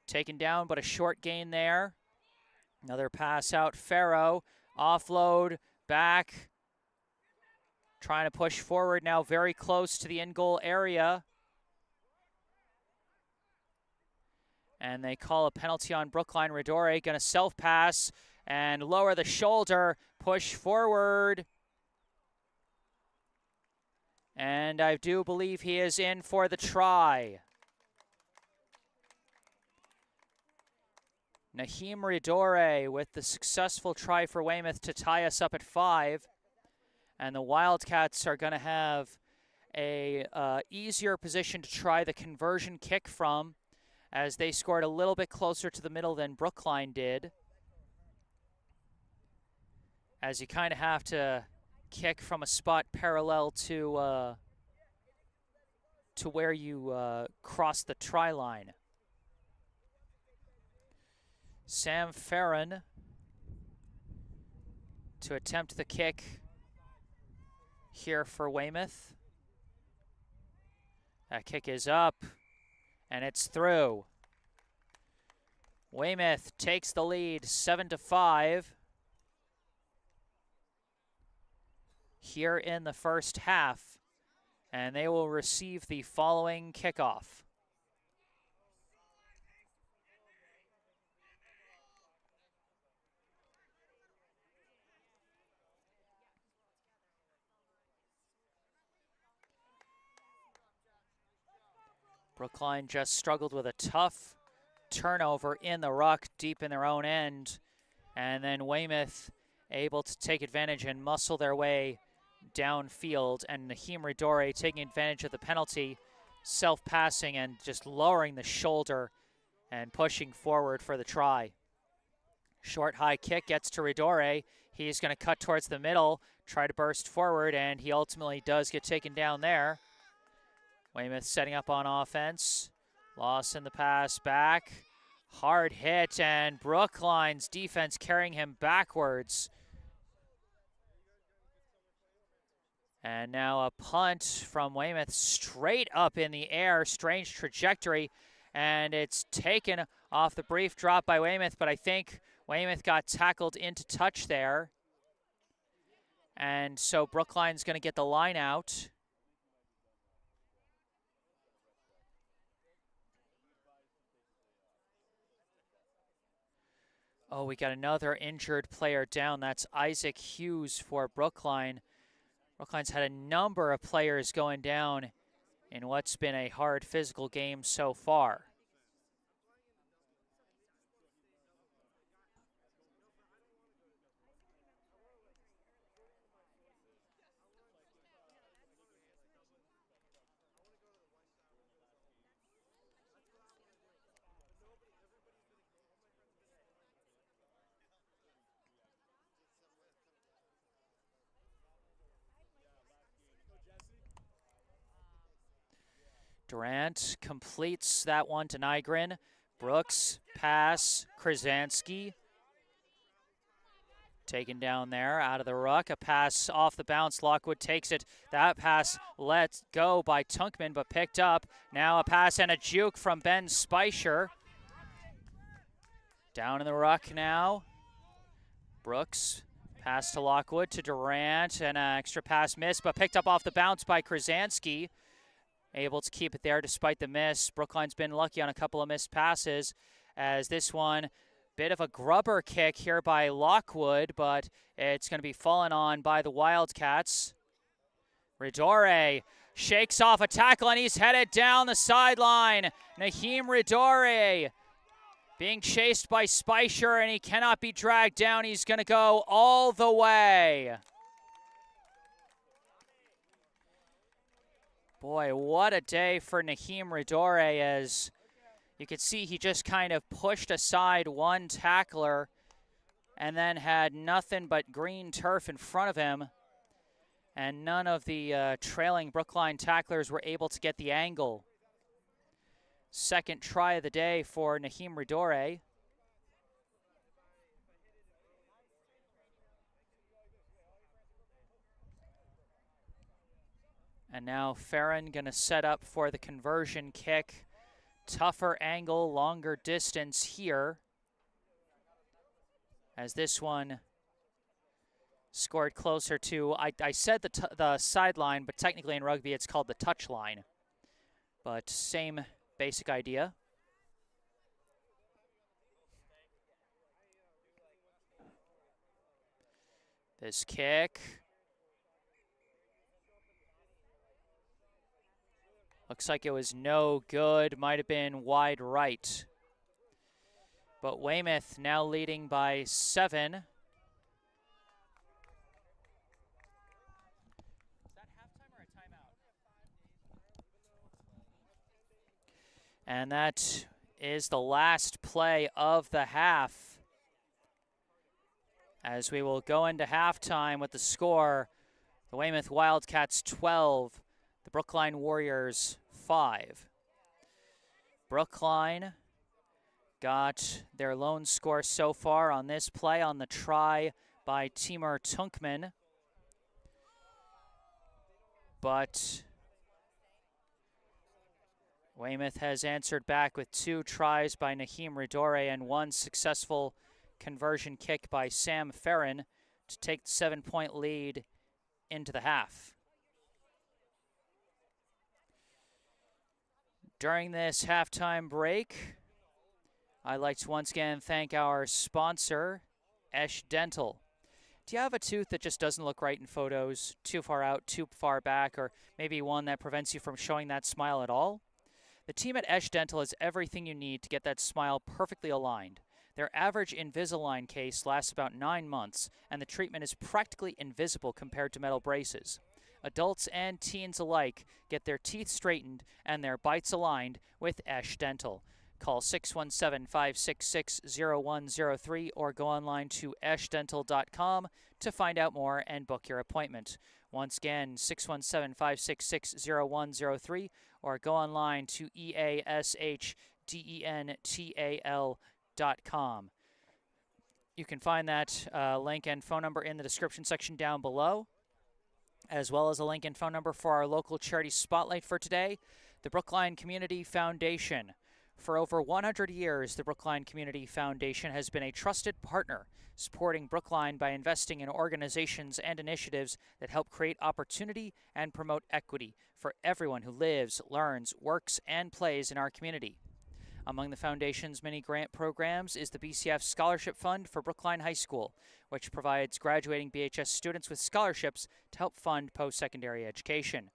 Taken down, but a short gain there. Another pass out. Farrow, offload, back. trying to push forward now, very close to the in-goal area. And they call a penalty on Brookline. Ridore going to self-pass and lower the shoulder, push forward. And I do believe he is in for the try. Naheem Ridore with the successful try for Weymouth to tie us up at 5. And the Wildcats are going to have a easier position to try the conversion kick from, as they scored a little bit closer to the middle than Brookline did. As you kind of have to kick from a spot parallel to where you cross the try line. Sam Farron to attempt the kick here for Weymouth. That kick is up, and it's through. Weymouth takes the lead 7-5 here in the first half, and they will receive the following kickoff. Brookline just struggled with a tough turnover in the ruck deep in their own end, and then Weymouth able to take advantage and muscle their way downfield, and Naheem Ridore taking advantage of the penalty, self-passing and just lowering the shoulder and pushing forward for the try. Short high kick gets to Ridore. He's going to cut towards the middle, try to burst forward, and he ultimately does get taken down there. Weymouth setting up on offense. Loss in the pass back. Hard hit, and Brookline's defense carrying him backwards. And now a punt from Weymouth straight up in the air. Strange trajectory, and it's taken off the brief drop by Weymouth, but I think Weymouth got tackled into touch there. And so Brookline's going to get the line out. Oh, we got another injured player down. That's Isaac Hughes for Brookline. Brookline's had a number of players going down in what's been a hard physical game so far. Durant completes that one to Nygren. Brooks, pass, Krasansky. Taken down there out of the ruck. A pass off the bounce. Lockwood takes it. That pass let go by Tunkman, but picked up. Now a pass and a juke from Ben Speicher. Down in the ruck now. Brooks, pass to Lockwood to Durant, and an extra pass missed, but picked up off the bounce by Krasansky. Able to keep it there despite the miss. Brookline's been lucky on a couple of missed passes, as this one, bit of a grubber kick here by Lockwood, but it's going to be fallen on by the Wildcats. Ridore shakes off a tackle, and he's headed down the sideline. Naheem Ridore being chased by Speicher, and he cannot be dragged down. He's going to go all the way. Boy, what a day for Naheem Ridore, as you could see he just kind of pushed aside one tackler and then had nothing but green turf in front of him, and none of the trailing Brookline tacklers were able to get the angle. Second try of the day for Naheem Ridore. And now Farron going to set up for the conversion kick. Tougher angle, longer distance here, as this one Scored closer to, I said the sideline, but technically in rugby it's called the touch line. But same basic idea. This kick. Looks like it was no good. Might have been wide right. But Weymouth now leading by 7. Is that halftime or a timeout? And that is the last play of the half, as we will go into halftime with the score: the Weymouth Wildcats 12, the Brookline Warriors 5. Brookline got their lone score so far on this play on the try by Timur Tunkman. But Weymouth has answered back with 2 tries by Naheem Ridore and 1 successful conversion kick by Sam Ferrin to take the 7-point lead into the half. During this halftime break, I'd like to once again thank our sponsor, Esh Dental. Do you have a tooth that just doesn't look right in photos, too far out, too far back, or maybe one that prevents you from showing that smile at all? The team at Esh Dental has everything you need to get that smile perfectly aligned. Their average Invisalign case lasts about 9 months, and the treatment is practically invisible compared to metal braces. Adults and teens alike get their teeth straightened and their bites aligned with Esh Dental. Call 617-566-0103 or go online to eshdental.com to find out more and book your appointment. Once again, 617-566-0103 or go online to eashdental.com. You can find that link and phone number in the description section down below, as well as a link and phone number for our local charity spotlight for today, the Brookline Community Foundation. For over 100 years, the Brookline Community Foundation has been a trusted partner, supporting Brookline by investing in organizations and initiatives that help create opportunity and promote equity for everyone who lives, learns, works, and plays in our community. Among the Foundation's many grant programs is the BCF Scholarship Fund for Brookline High School, which provides graduating BHS students with scholarships to help fund post-secondary education.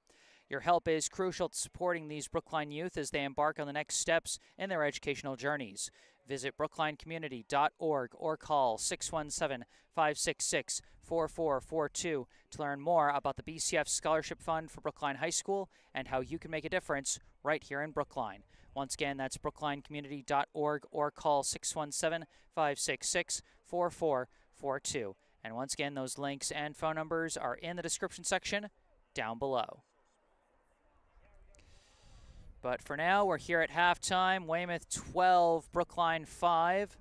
Your help is crucial to supporting these Brookline youth as they embark on the next steps in their educational journeys. Visit brooklinecommunity.org or call 617-566-4442 to learn more about the BCF Scholarship Fund for Brookline High School and how you can make a difference right here in Brookline. Once again, that's brooklinecommunity.org or call 617-566-4442. And once again, those links and phone numbers are in the description section down below. But for now, we're here at halftime. Weymouth 12, Brookline 5.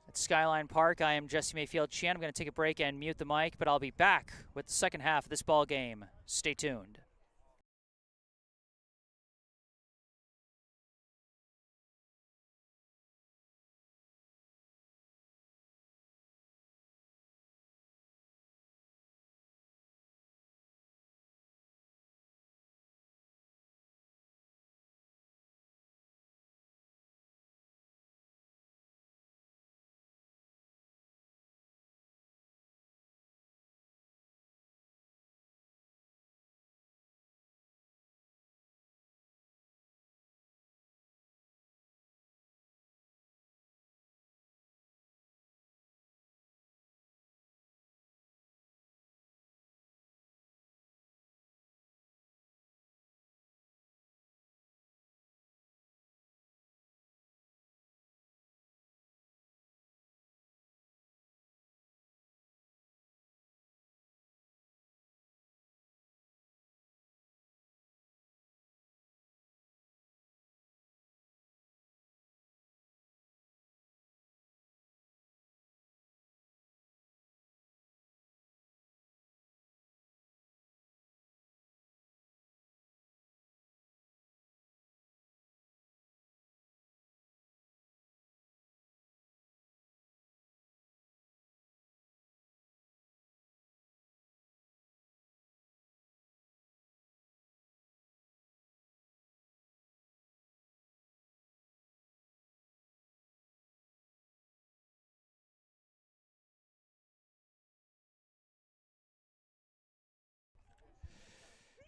At Skyline Park, I am Jesse Mayfield-Sheehan. I'm going to take a break and mute the mic, but I'll be back with the second half of this ball game. Stay tuned.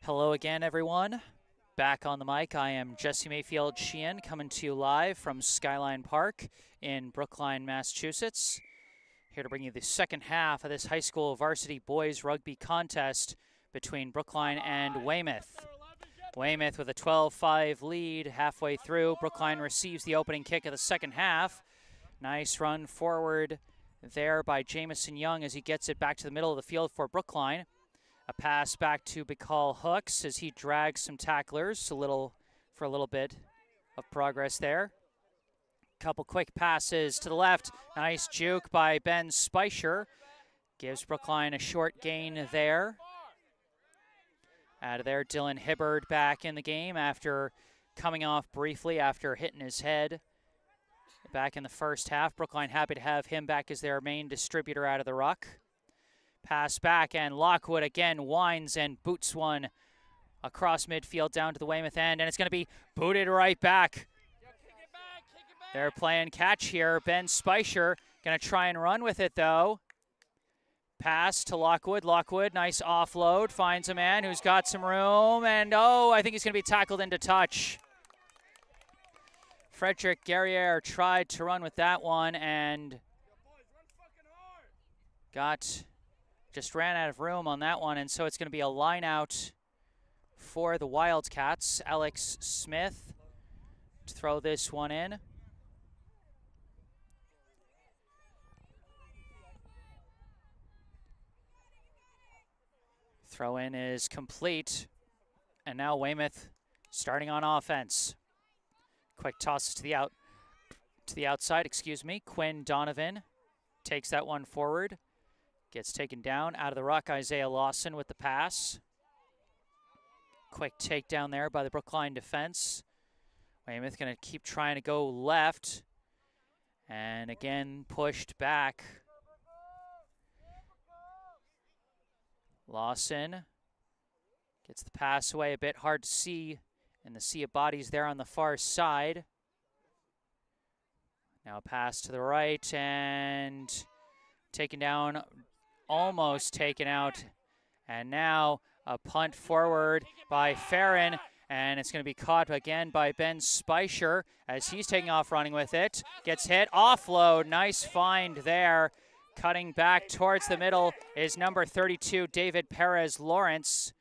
Hello again, everyone. Back on the mic, I am Jesse Mayfield-Sheehan, coming to you live from Skyline Park in Brookline, Massachusetts. Here to bring you the second half of this high school varsity boys rugby contest between Brookline and Weymouth. Weymouth with a 12-5 lead halfway through. Brookline receives the opening kick of the second half. Nice run forward there by Jamison Young as he gets it back to the middle of the field for Brookline. A pass back to Bacall Hooks as he drags some tacklers for a little bit of progress there. Couple quick passes to the left. Nice juke by Ben Speicher. Gives Brookline a short gain there. Out of there, Dylan Hibbard back in the game after coming off briefly after hitting his head back in the first half. Brookline happy to have him back as their main distributor out of the ruck. Pass back, and Lockwood again winds and boots one across midfield down to the Weymouth end, and it's going to be booted right back. They're playing catch here. Ben Speicher going to try and run with it, though. Pass to Lockwood. Lockwood, nice offload, finds a man who's got some room, and I think he's going to be tackled into touch. Frederick Guerriere tried to run with that one and just ran out of room on that one, and so it's going to be a line out for the Wildcats. Alex Smith to throw this one in. Throw in is complete, and now Weymouth starting on offense. Quick tosses to the outside, Quinn Donovan takes that one forward. Gets taken down out of the ruck. Isaiah Lawson with the pass. Quick takedown there by the Brookline defense. Weymouth going to keep trying to go left. And again, pushed back. Lawson gets the pass away a bit. Hard to see in the sea of bodies there on the far side. Now a pass to the right and taken down. Almost taken out, and now a punt forward by Farron, and it's going to be caught again by Ben Speicher as he's taking off running with it. Gets hit, offload, nice find there. Cutting back towards the middle is number 32, David Perez Lawrence,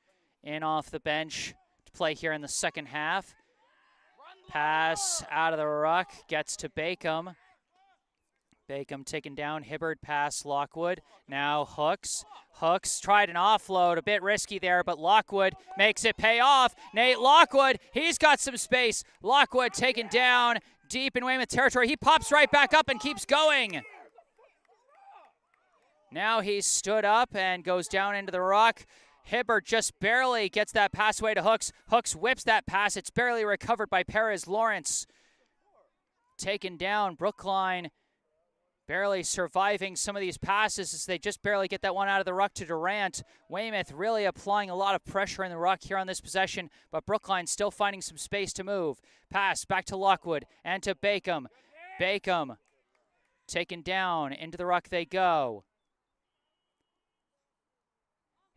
in off the bench to play here in the second half. Pass out of the ruck, gets to Bacom. Bacom taken down, Hibbard pass Lockwood. Now Hooks. Hooks tried an offload, a bit risky there, but Lockwood makes it pay off. Nate Lockwood, he's got some space. Lockwood taken down deep in Weymouth territory. He pops right back up and keeps going. Now he's stood up and goes down into the ruck. Hibbard just barely gets that pass away to Hooks. Hooks whips that pass. It's barely recovered by Perez Lawrence. Taken down, Brookline barely surviving some of these passes as they just barely get that one out of the ruck to Durant. Weymouth really applying a lot of pressure in the ruck here on this possession, but Brookline still finding some space to move. Pass back to Lockwood and to Bacom. Bacom taken down, into the ruck they go.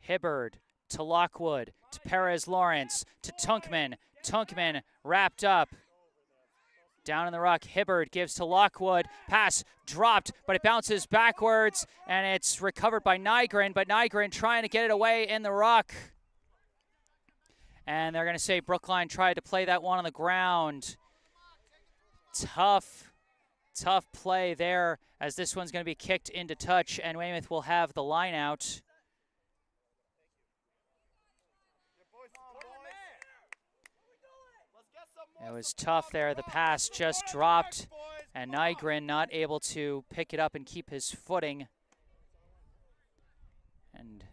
Hibbard to Lockwood, to Perez Lawrence, to Tunkman. Tunkman wrapped up. Down in the ruck, Hibbard gives to Lockwood. Pass dropped, but it bounces backwards, and it's recovered by Nygren, but Nygren trying to get it away in the ruck. And they're going to say Brookline tried to play that one on the ground. Tough play there as this one's going to be kicked into touch, and Weymouth will have the line out. It was tough there. The pass just dropped, and Nygren not able to pick it up and keep his footing. And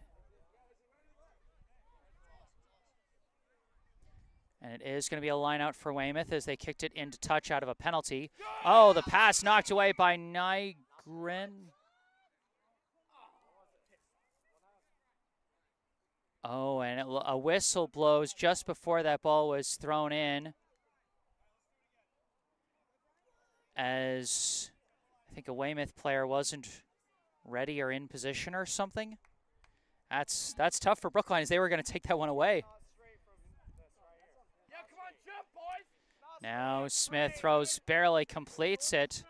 it is going to be a line out for Weymouth as they kicked it into touch out of a penalty. Oh, the pass knocked away by Nygren. Oh, and a whistle blows just before that ball was thrown in, as I think a Weymouth player wasn't ready or in position or something. That's tough for Brookline as they were going to take that one away. Now Smith throws, barely completes it.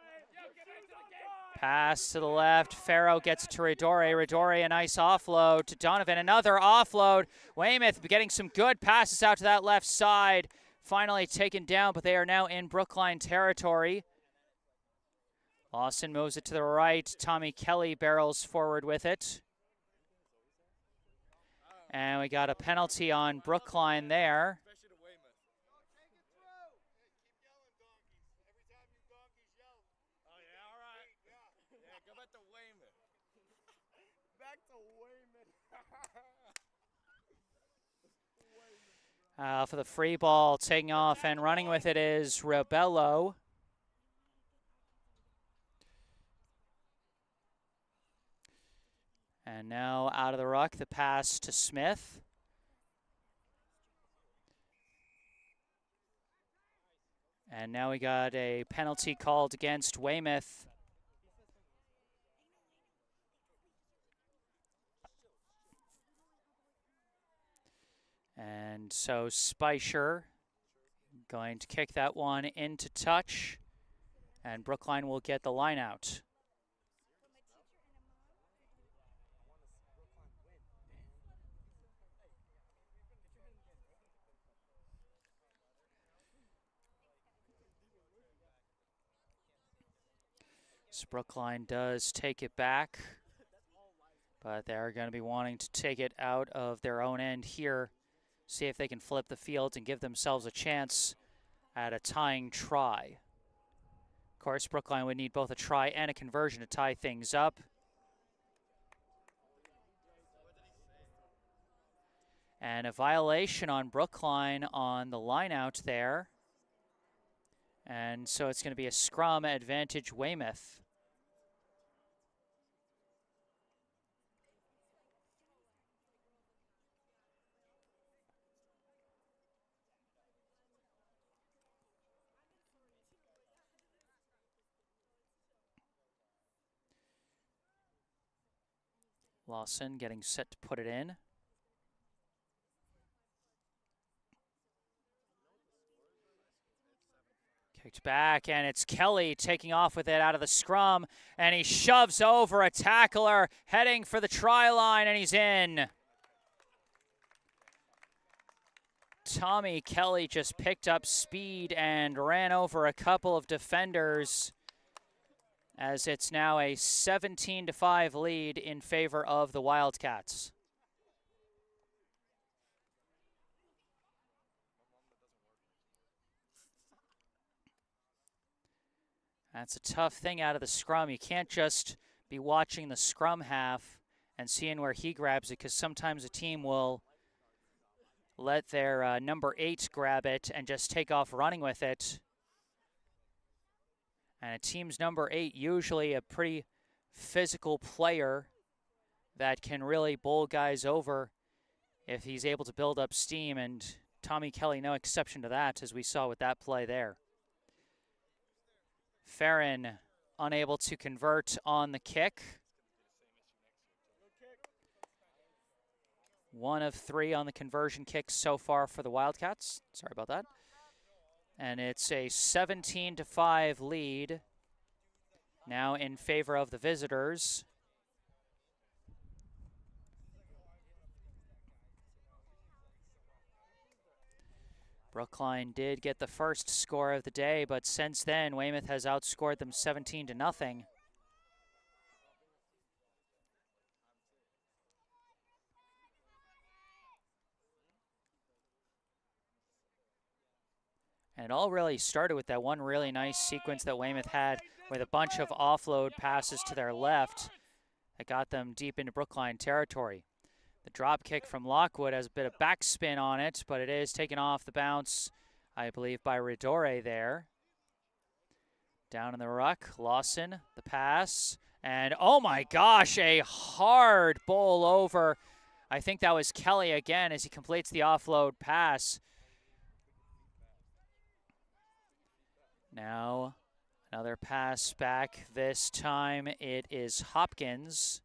Pass to the left. Farrow gets it to Ridore. Ridore, a nice offload to Donovan. Another offload. Weymouth getting some good passes out to that left side. Finally taken down, but they are now in Brookline territory. Lawson moves it to the right. Tommy Kelly barrels forward with it. And we got a penalty on Brookline there. For the free ball, taking off and running with it is Rebello. And now out of the ruck, the pass to Smith. And now we got a penalty called against Weymouth. And so Speicher going to kick that one into touch, and Brookline will get the line out. So Brookline does take it back, but they're going to be wanting to take it out of their own end here. See if they can flip the field and give themselves a chance at a tying try. Of course, Brookline would need both a try and a conversion to tie things up. And a violation on Brookline on the line out there. And so it's going to be a scrum advantage Weymouth. Lawson getting set to put it in. Kicked back, and it's Kelly taking off with it out of the scrum, and he shoves over a tackler, heading for the try line, and he's in. Tommy Kelly just picked up speed and ran over a couple of defenders, as it's now a 17-5 lead in favor of the Wildcats. That's a tough thing out of the scrum. You can't just be watching the scrum half and seeing where he grabs it, because sometimes a team will let their number 8 grab it and just take off running with it. And a team's number 8, usually a pretty physical player that can really bowl guys over if he's able to build up steam, and Tommy Kelly no exception to that, as we saw with that play there. Farron unable to convert on the kick. 1 of 3 on the conversion kicks so far for the Wildcats. Sorry about that. And it's a 17-5 lead now in favor of the visitors. Brookline did get the first score of the day, but since then, Weymouth has outscored them 17-0. And it all really started with that one really nice sequence that Weymouth had with a bunch of offload passes to their left that got them deep into Brookline territory. The drop kick from Lockwood has a bit of backspin on it, but it is taken off the bounce, I believe, by Ridore there. Down in the ruck, Lawson, the pass, and oh my gosh, a hard bowl over. I think that was Kelly again as he completes the offload pass. Now, another pass back. This time it is Hopkins.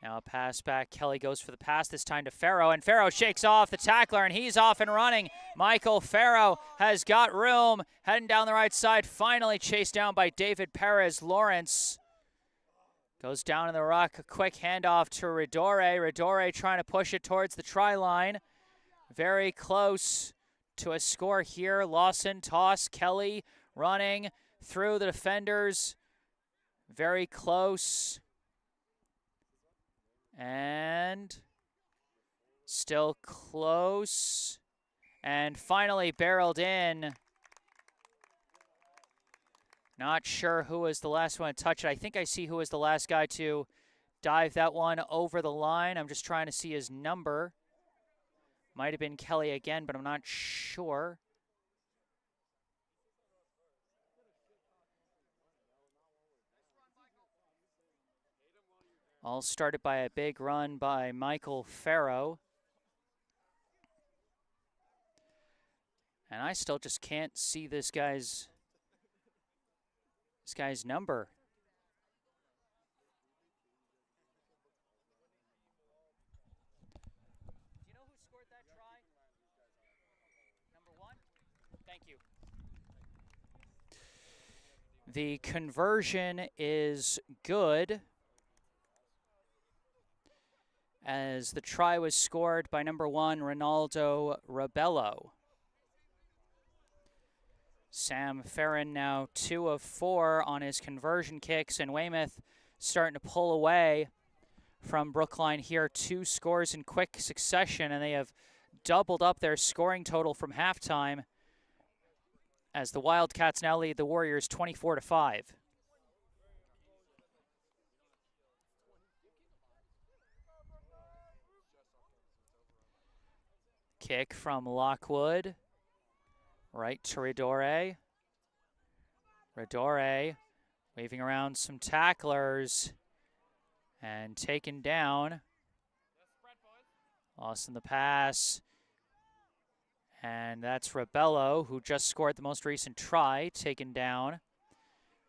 Now pass back. Kelly goes for the pass, this time to Farrow, and Farrow shakes off the tackler, and he's off and running. Michael Farrow has got room, heading down the right side, finally chased down by David Perez. Lawrence goes down in the ruck. A quick handoff to Ridore. Ridore trying to push it towards the try line. Very close to a score here. Lawson toss. Kelly running through the defenders. Very close. And still close. And finally barreled in. Not sure who was the last one to touch it. I think I see who was the last guy to dive that one over the line. I'm just trying to see his number. Might have been Kelly again, but I'm not sure. All started by a big run by Michael Farrow. And I still just can't see this guy's number. Do you know who scored that try? Number 1? Thank you. The conversion is good, as the try was scored by number 1, Ronaldo Rebello. Sam Farron now 2 of 4 on his conversion kicks, and Weymouth starting to pull away from Brookline here. 2 scores in quick succession, and they have doubled up their scoring total from halftime, as the Wildcats now lead the Warriors 24-5. Kick from Lockwood. Right to Ridore. Ridore waving around some tacklers and taken down. Lost in the pass. And that's Rebello, who just scored the most recent try, taken down.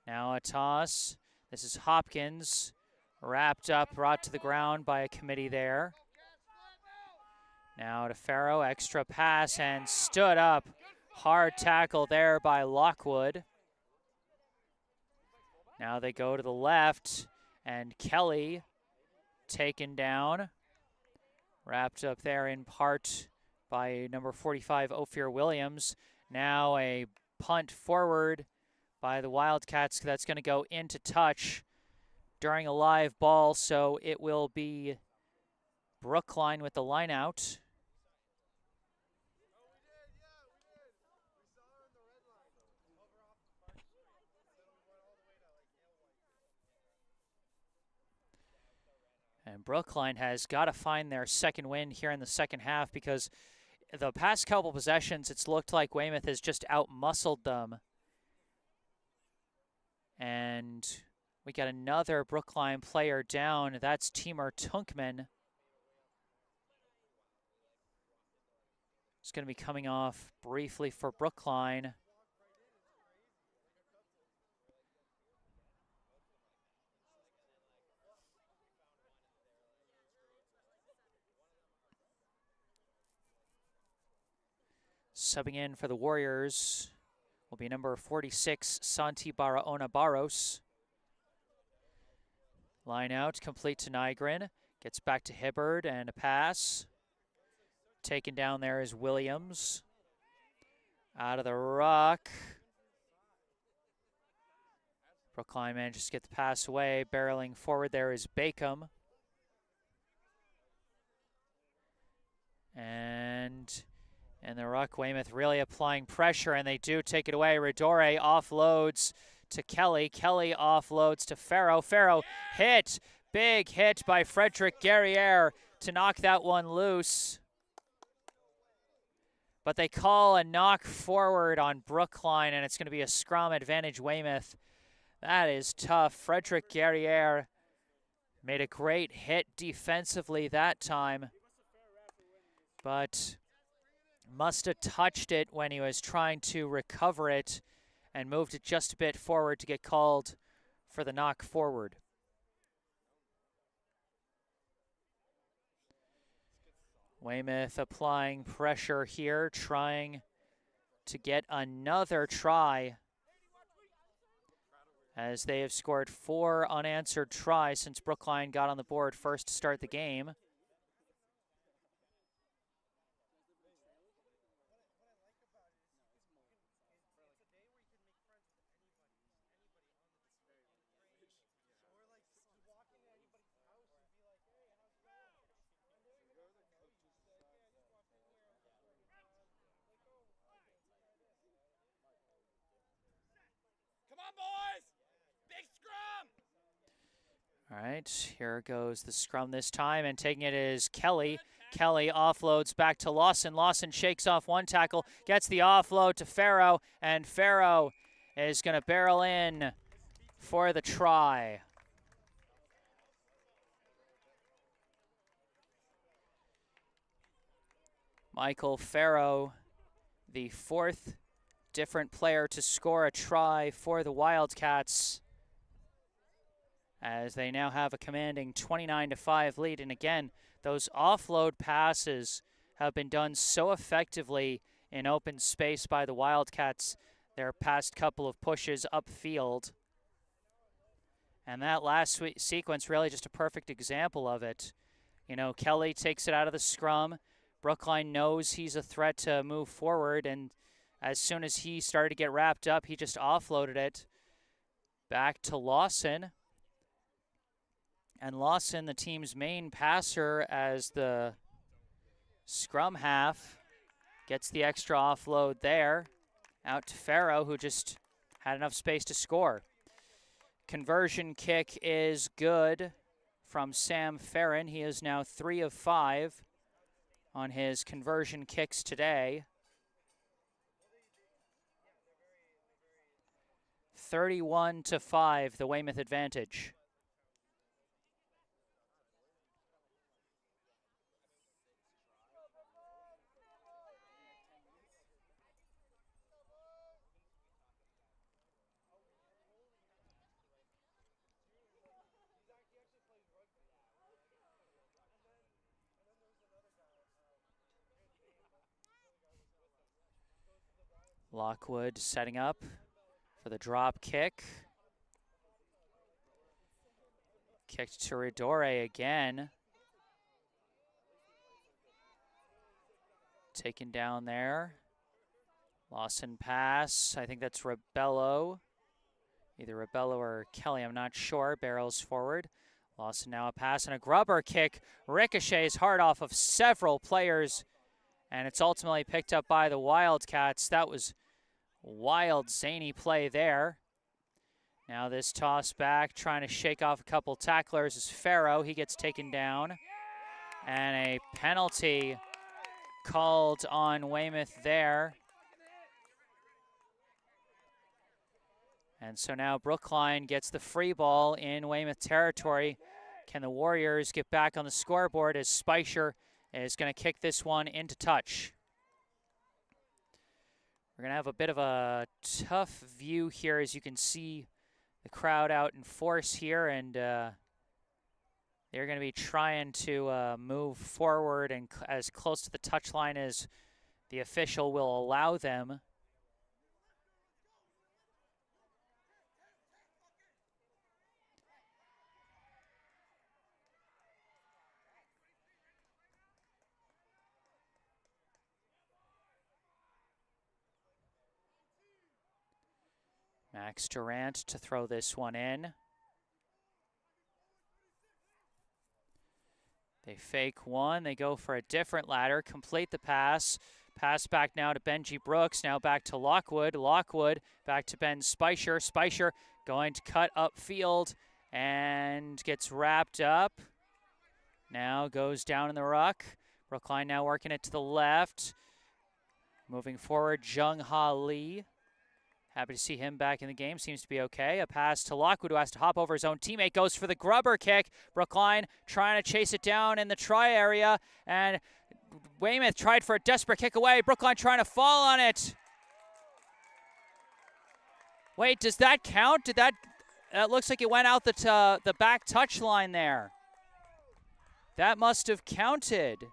Now a toss. This is Hopkins, wrapped up, brought to the ground by a committee there. Now to Farrow, extra pass, and stood up. Hard tackle there by Lockwood. Now they go to the left, and Kelly taken down. Wrapped up there in part by number 45, Ophir Williams. Now a punt forward by the Wildcats. That's going to go into touch during a live ball, so it will be Brookline with the line out. And Brookline has got to find their second win here in the second half, because the past couple possessions, it's looked like Weymouth has just out-muscled them. And we got another Brookline player down. That's Timur Tunkman. It's going to be coming off briefly for Brookline. Subbing in for the Warriors will be number 46, Santi Barahona Barros. Line out, complete to Nygren. Gets back to Hibbard, and a pass. Taken down there is Williams. Out of the ruck. Brookline manages to get the pass away. Barreling forward there is Bacom. And in the ruck, Weymouth really applying pressure, and they do take it away. Ridore offloads to Kelly. Kelly offloads to Farrow. Farrow hit. Big hit by Frederick Guerriere to knock that one loose. But they call a knock forward on Brookline, and it's going to be a scrum advantage Weymouth. That is tough. Frederick Guerriere made a great hit defensively that time, but must have touched it when he was trying to recover it and moved it just a bit forward to get called for the knock forward. Weymouth applying pressure here, trying to get another try, as they have scored 4 unanswered tries since Brookline got on the board first to start the game. All right, here goes the scrum this time, and taking it is Kelly. Kelly offloads back to Lawson. Lawson shakes off one tackle, gets the offload to Farrow, and Farrow is going to barrel in for the try. Michael Farrow, the 4th different player to score a try for the Wildcats, as they now have a commanding 29-5 lead. And again, those offload passes have been done so effectively in open space by the Wildcats their past couple of pushes upfield. And that last sequence really just a perfect example of it. You know, Kelly takes it out of the scrum. Brookline knows he's a threat to move forward, and as soon as he started to get wrapped up, he just offloaded it back to Lawson. And Lawson, the team's main passer as the scrum half, gets the extra offload there. Out to Farrow, who just had enough space to score. Conversion kick is good from Sam Farron. He is now 3 of 5 on his conversion kicks today. 31-5, the Weymouth advantage. Lockwood setting up for the drop kick. Kicked to Ridore again. Taken down there. Lawson pass. I think that's Rebello. Either Rebello or Kelly, I'm not sure. Barrels forward. Lawson now a pass and a grubber kick. Ricochets hard off of several players, and it's ultimately picked up by the Wildcats. That was wild, zany play there. Now this toss back, trying to shake off a couple tacklers, is Farrow. He gets taken down. And a penalty called on Weymouth there. And so now Brookline gets the free ball in Weymouth territory. Can the Warriors get back on the scoreboard as Spicer is going to kick this one into touch? We're going to have a bit of a tough view here, as you can see the crowd out in force here, and they're going to be trying to move forward and as close to the touchline as the official will allow them. Max Durant to throw this one in. They fake one. They go for a different ladder, complete the pass. Pass back now to Benji Brooks. Now back to Lockwood. Lockwood back to Ben Spicer. Spicer going to cut upfield and gets wrapped up. Now goes down in the ruck. Brookline now working it to the left. Moving forward, Jung Ha Lee. Happy to see him back in the game. Seems to be okay. A pass to Lockwood, who has to hop over his own teammate. Goes for the grubber kick. Brookline trying to chase it down in the try area. And Weymouth tried for a desperate kick away. Brookline trying to fall on it. Wait, does that count? Did that? It looks like it went out the back touch line there. That must have counted.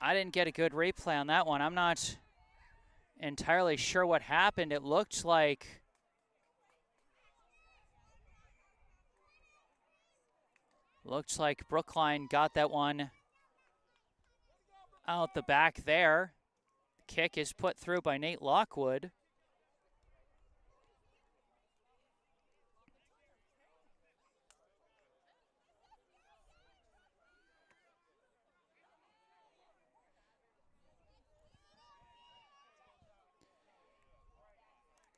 I didn't get a good replay on that one. I'm not entirely sure what happened. It looked like Brookline got that one out the back there. Kick is put through by Nate Lockwood.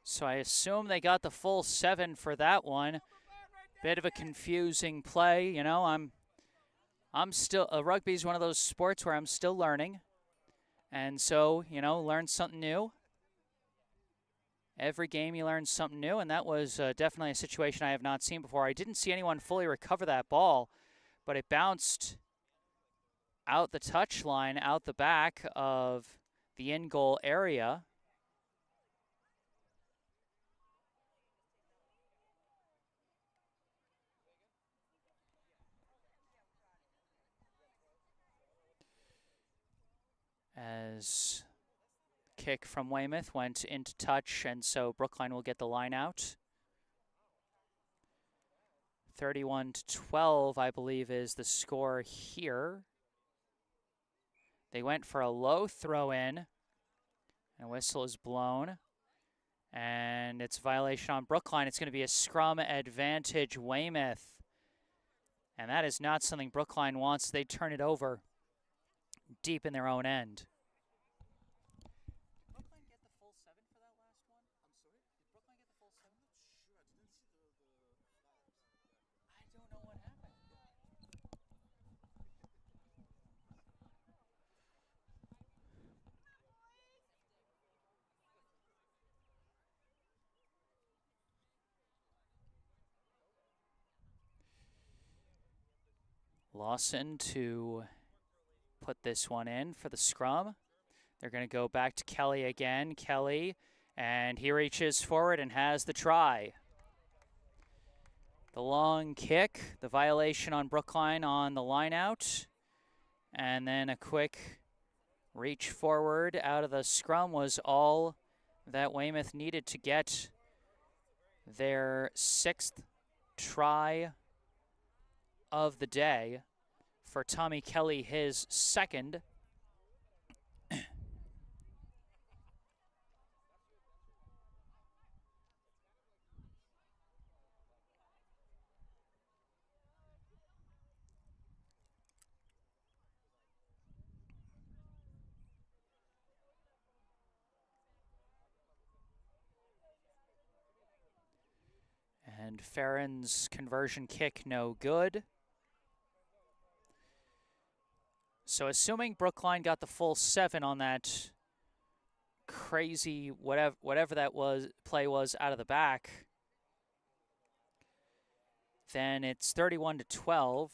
So I assume they got the full 7 for that one. Bit of a confusing play, you know. I'm still rugby's one of those sports where I'm still learning, and so you know, learn something new. Every game you learn something new, and that was definitely a situation I have not seen before. I didn't see anyone fully recover that ball, but it bounced out the touch line, out the back of the in-goal area. As kick from Weymouth went into touch, and so Brookline will get the line out. 31-12, I believe, is the score here. They went for a low throw-in, and a whistle is blown. And it's a violation on Brookline. It's going to be a scrum advantage Weymouth. And that is not something Brookline wants. They turn it over deep in their own end. Did Brookline get the full 7 for that last one? I'm sorry? Did Brookline get the full 7? I don't know what happened. Lawson to put this one in for the scrum. They're going to go back to Kelly again. Kelly, and he reaches forward and has the try. The long kick, the violation on Brookline on the line out, and then a quick reach forward out of the scrum was all that Weymouth needed to get their 6th try of the day. For Tommy Kelly, his 2nd. And Farron's conversion kick, no good. So assuming Brookline got the full 7 on that crazy whatever that play was out of the back, then it's 31-12.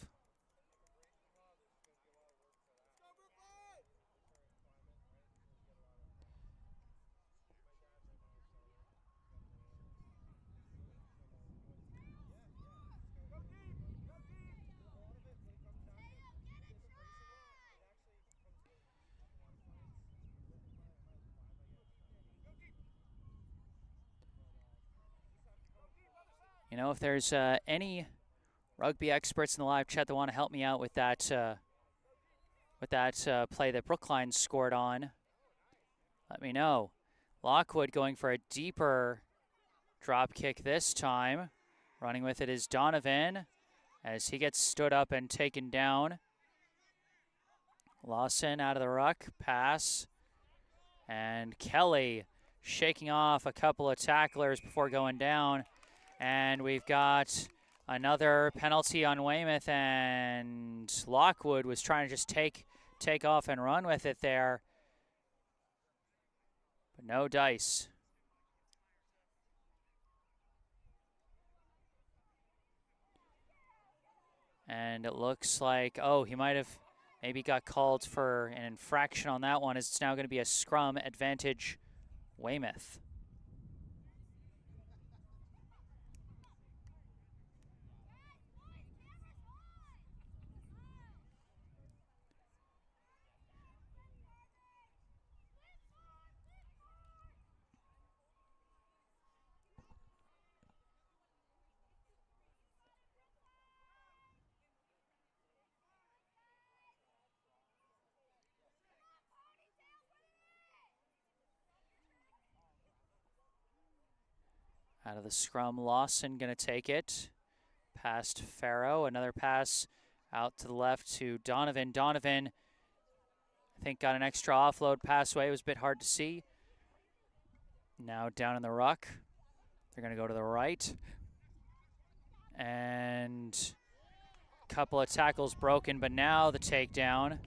You know, if there's any rugby experts in the live chat that want to help me out with that play that Brookline scored on, let me know. Lockwood going for a deeper drop kick this time. Running with it is Donovan as he gets stood up and taken down. Lawson out of the ruck, pass. And Kelly shaking off a couple of tacklers before going down. And we've got another penalty on Weymouth, and Lockwood was trying to just take off and run with it there. But no dice. And it looks like, oh, he might have maybe got called for an infraction on that one, as it's now going to be a scrum advantage Weymouth. Out of the scrum, Lawson going to take it. Past Farrow, another pass out to the left to Donovan. Donovan, I think, got an extra offload pass away. It was a bit hard to see. Now down in the ruck. They're going to go to the right. And a couple of tackles broken, but now the takedown.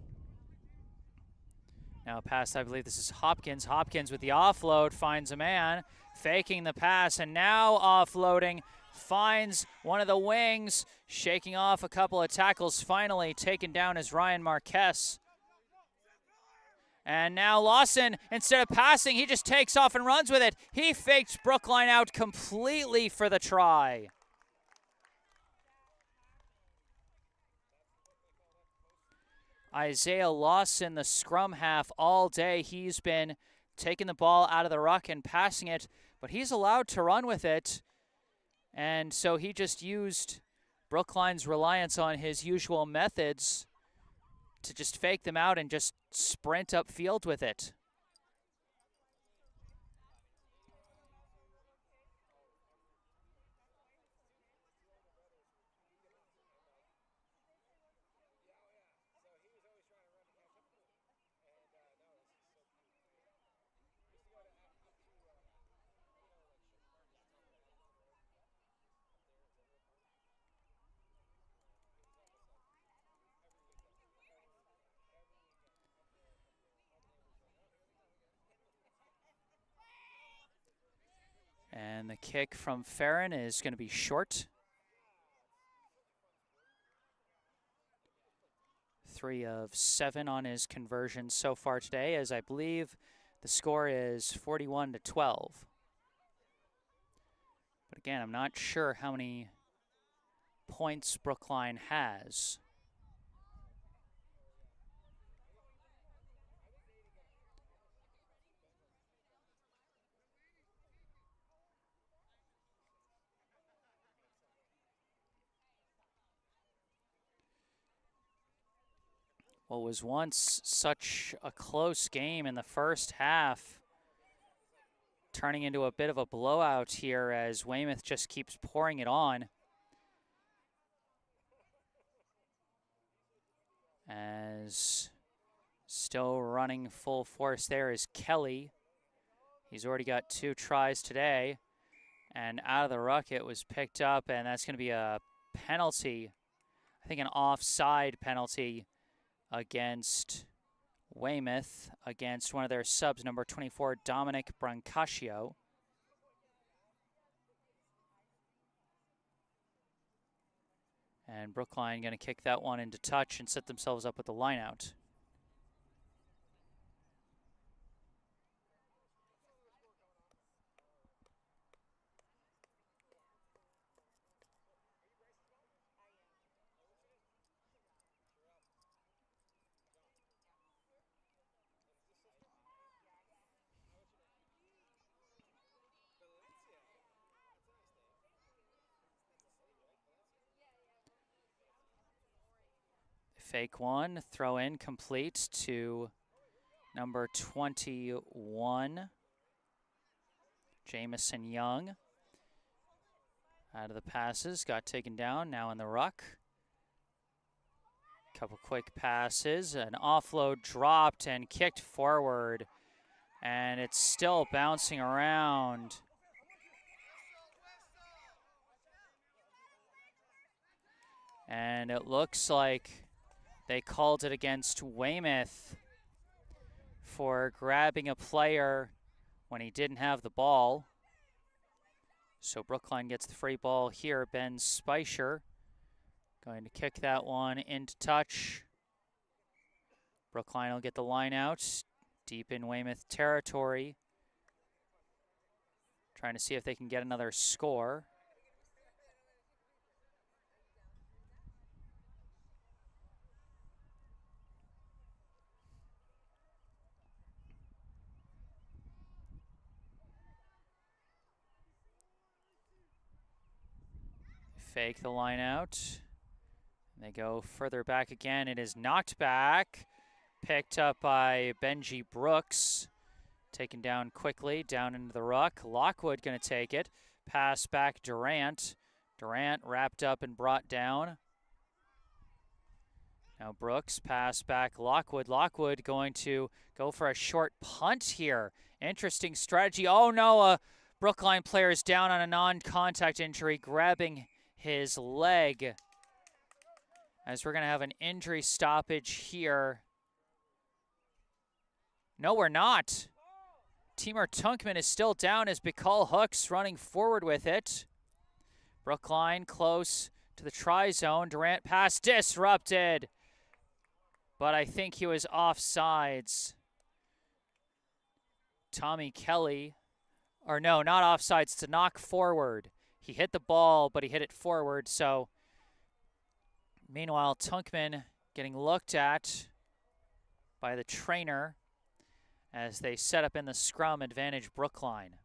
Now pass, I believe this is Hopkins. Hopkins with the offload finds a man, faking the pass, and now offloading, finds one of the wings, shaking off a couple of tackles, finally taken down as Ryan Marquez. And now Lawson, instead of passing, he just takes off and runs with it. He faked Brookline out completely for the try. Isaiah Lawson, the scrum half all day. He's been taking the ball out of the ruck and passing it, but he's allowed to run with it. And so he just used Brookline's reliance on his usual methods to just fake them out and just sprint upfield with it. And the kick from Farron is going to be short. 3 of 7 on his conversions so far today, as I believe the score is 41-12. But again, I'm not sure how many points Brookline has. What was once such a close game in the first half, turning into a bit of a blowout here as Weymouth just keeps pouring it on. As still running full force there is Kelly. He's already got 2 tries today. And out of the ruck it was picked up, and that's going to be a penalty. I think an offside penalty against Weymouth, against one of their subs, number 24, Dominic Brancaccio. And Brookline going to kick that one into touch and set themselves up with the line out. Fake one, throw in complete to number 21, Jamison Young. Out of the passes, got taken down, now in the ruck. Couple quick passes, an offload dropped and kicked forward, and it's still bouncing around. And it looks like they called it against Weymouth for grabbing a player when he didn't have the ball. So Brookline gets the free ball here. Ben Speicher going to kick that one into touch. Brookline will get the line out deep in Weymouth territory, trying to see if they can get another score. Fake the line out. They go further back again. It is knocked back. Picked up by Benji Brooks. Taken down quickly, down into the ruck. Lockwood going to take it. pass back Durant. Durant wrapped up and brought down. Now Brooks, pass back Lockwood. Lockwood going to go for a short punt here. Interesting strategy. Oh no, a Brookline player is down on a non-contact injury, grabbing his leg. As we're going to have an injury stoppage here. No, we're not. Timur Tunkman is still down as Bicol Hooks running forward with it. Brookline close to the try zone. Durant pass disrupted. But I think he was offsides. Tommy Kelly, or no, not offsides, to knock forward. He hit the ball, but he hit it forward. So, meanwhile, Tunkman getting looked at by the trainer as they set up in the scrum, advantage Brookline.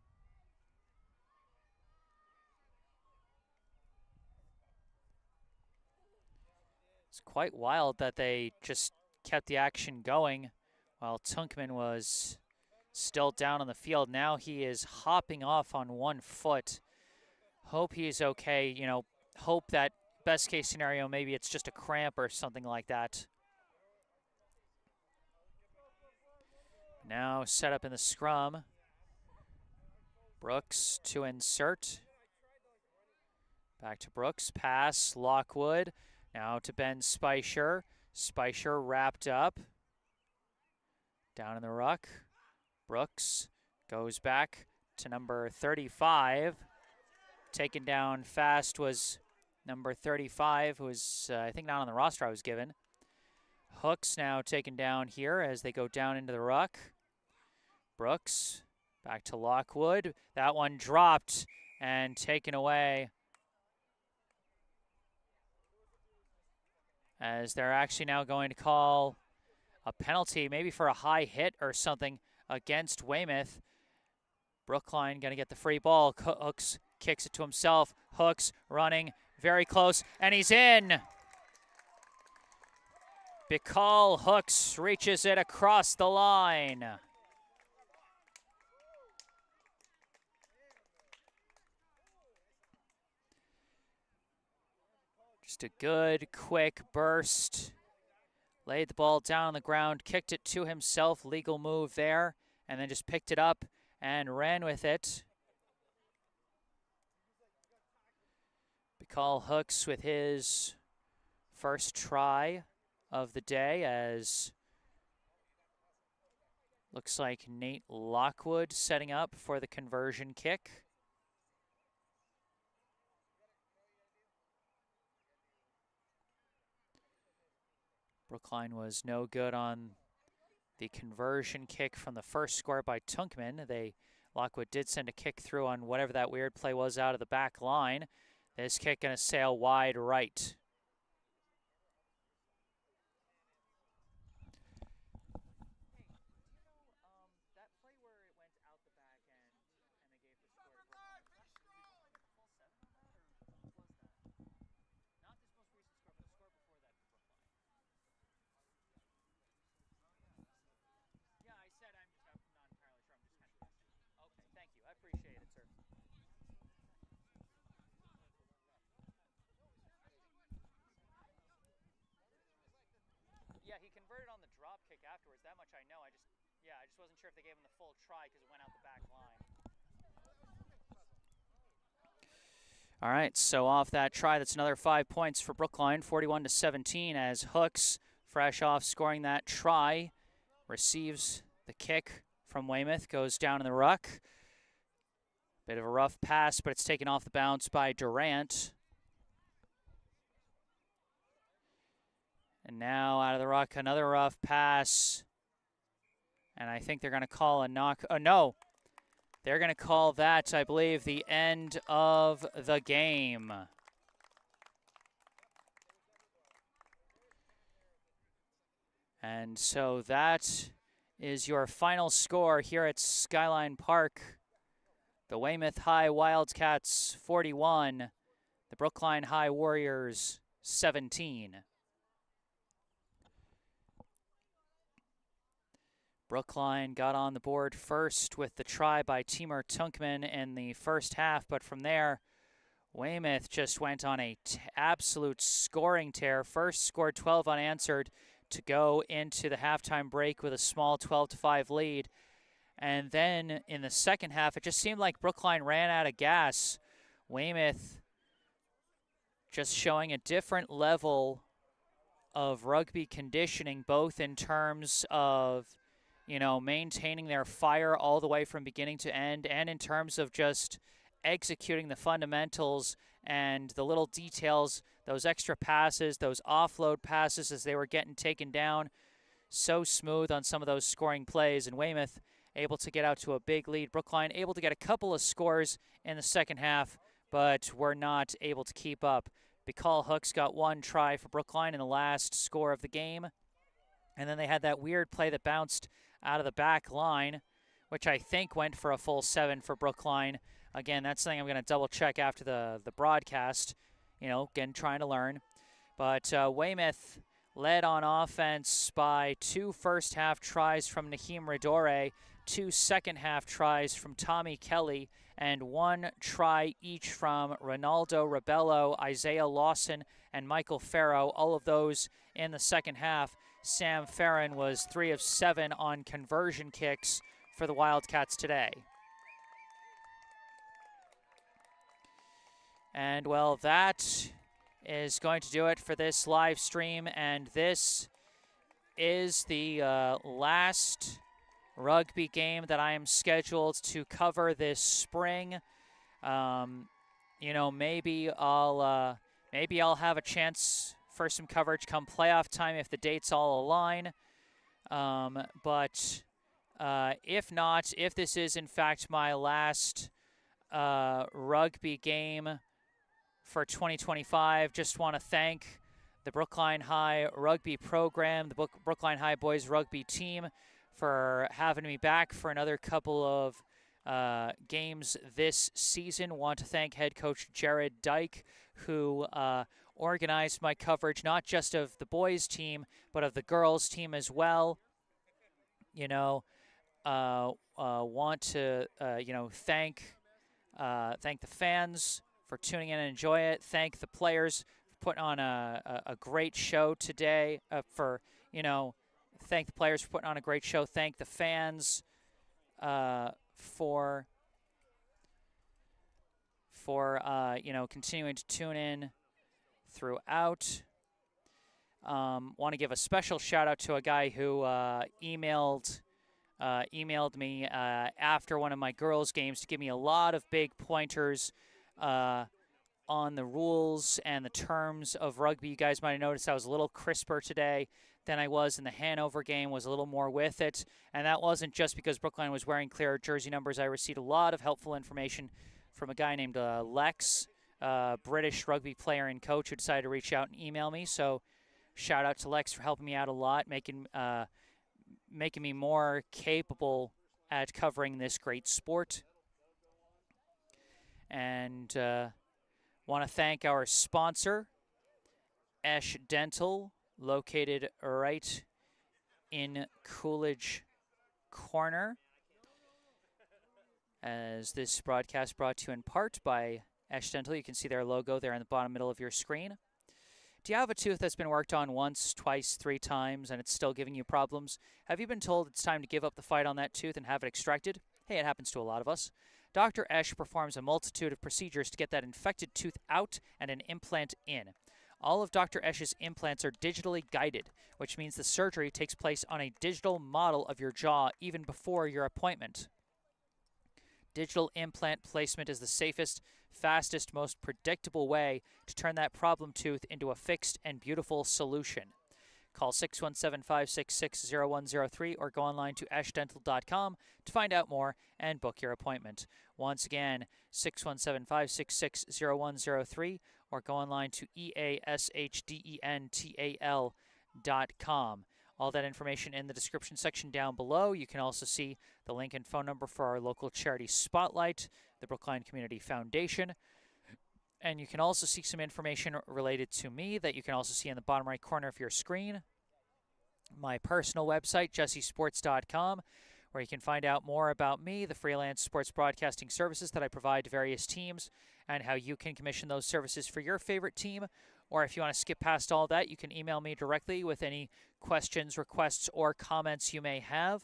It's quite wild that they just kept the action going while Tunkman was still down on the field. Now he is hopping off on one foot. Hope he's okay. You know, hope that best case scenario, maybe it's just a cramp or something like that. Now set up in the scrum. Brooks to insert. Back to Brooks, pass, Lockwood. Now to Ben Speicher. Speicher wrapped up. Down in the ruck. Brooks goes back to number 35. Taken down fast was number 35, who was, I think, not on the roster I was given. Hooks now taken down here as they go down into the ruck. Brooks back to Lockwood. That one dropped and taken away. As they're actually now going to call a penalty, maybe for a high hit or something against Weymouth. Brookline going to get the free ball. Hooks kicks it to himself. Hooks running very close, and he's in. Bicol Hooks reaches it across the line. Just a good, quick burst. Laid the ball down on the ground, kicked it to himself, legal move there, and then just picked it up and ran with it. Bicol Hooks with his first try of the day, as looks like Nate Lockwood setting up for the conversion kick. Brookline was no good on the conversion kick from the first score by Tunkman. Lockwood did send a kick through on whatever that weird play was out of the back line. This kick going to sail wide right. Appreciate it, sir. Yeah, he converted on the drop kick afterwards. That much I know. I just wasn't sure if they gave him the full try because it went out the back line. All right, so off that try, that's another 5 points for Brookline, 41-17, as Hooks, fresh off scoring that try, receives the kick from Weymouth, goes down in the ruck. Bit of a rough pass, but it's taken off the bounce by Durant. And now out of the ruck, another rough pass. And I think they're going to call a knock. Oh, no. They're going to call that, I believe, the end of the game. And so that is your final score here at Skyline Park. The Weymouth High Wildcats 41, the Brookline High Warriors 17. Brookline got on the board first with the try by Timur Tunkman in the first half, but from there, Weymouth just went on a absolute scoring tear. First scored 12 unanswered to go into the halftime break with a small 12-5 lead. And then in the second half, it just seemed like Brookline ran out of gas. Weymouth just showing a different level of rugby conditioning, both in terms of, maintaining their fire all the way from beginning to end, and in terms of just executing the fundamentals and the little details, those extra passes, those offload passes as they were getting taken down. So smooth on some of those scoring plays, and Weymouth able to get out to a big lead. Brookline able to get a couple of scores in the second half, but were not able to keep up. Bicall Hooks got one try for Brookline in the last score of the game. And then they had that weird play that bounced out of the back line, which I think went for a full 7 for Brookline. Again, that's something I'm going to double check after the broadcast, again, trying to learn. But Weymouth led on offense by 2 first-half tries from Naheem Radore, 2 second-half tries from Tommy Kelly, and 1 try each from Ronaldo Rebello, Isaiah Lawson, and Michael Farrow, all of those in the second half. Sam Farron was 3 of 7 on conversion kicks for the Wildcats today. And, well, that is going to do it for this live stream, and this is the last rugby game that I am scheduled to cover this spring. Maybe I'll have a chance for some coverage come playoff time if the dates all align. But if not, if this is in fact my last rugby game for 2025, just want to thank the Brookline High rugby program, the Brookline High boys rugby team, for having me back for another couple of games this season. Want to thank head coach Jared Dyke, who organized my coverage not just of the boys team, but of the girls team as well. Want to thank the fans for tuning in and enjoy it. Thank the players for putting on a great show today. Thank the players for putting on a great show. Thank the fans for continuing to tune in throughout. Want to give a special shout out to a guy who emailed me after one of my girls' games to give me a lot of big pointers on the rules and the terms of rugby. You guys might have noticed I was a little crisper today than I was in the Hanover game, was a little more with it. And that wasn't just because Brookline was wearing clear jersey numbers. I received a lot of helpful information from a guy named Lex, British rugby player and coach, who decided to reach out and email me. So shout out to Lex for helping me out a lot, making me more capable at covering this great sport. And want to thank our sponsor, Esh Dental, located right in Coolidge Corner. As this broadcast brought to you in part by Esh Dental. You can see their logo there in the bottom middle of your screen. Do you have a tooth that's been worked on once, twice, 3 times, and it's still giving you problems? Have you been told it's time to give up the fight on that tooth and have it extracted? Hey, it happens to a lot of us. Dr. Esh performs a multitude of procedures to get that infected tooth out and an implant in. All of Dr. Esh's implants are digitally guided, which means the surgery takes place on a digital model of your jaw even before your appointment. Digital implant placement is the safest, fastest, most predictable way to turn that problem tooth into a fixed and beautiful solution. Call 617-566-0103 or go online to eshdental.com to find out more and book your appointment. Once again, 617-566-0103 or go online to eashdental.com. All that information in the description section down below. You can also see the link and phone number for our local charity Spotlight, the Brookline Community Foundation. And you can also see some information related to me that you can also see in the bottom right corner of your screen. my personal website, jessesports.com, where you can find out more about me, the freelance sports broadcasting services that I provide to various teams, and how you can commission those services for your favorite team. Or if you want to skip past all that, you can email me directly with any questions, requests, or comments you may have.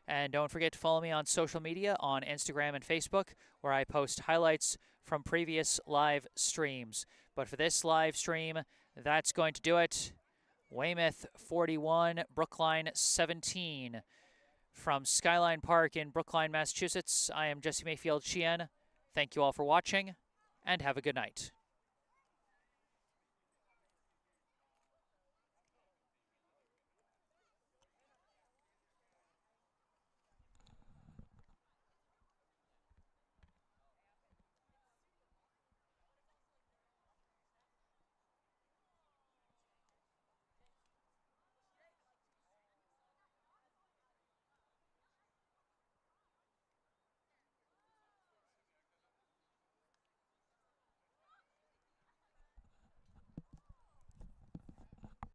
And don't forget to follow me on social media on Instagram and Facebook, where I post highlights from previous live streams. But for this live stream, that's going to do it. Weymouth 41, Brookline 17. From Skyline Park in Brookline, Massachusetts, I am Jesse Mayfield-Sheehan. Thank you all for watching, and have a good night.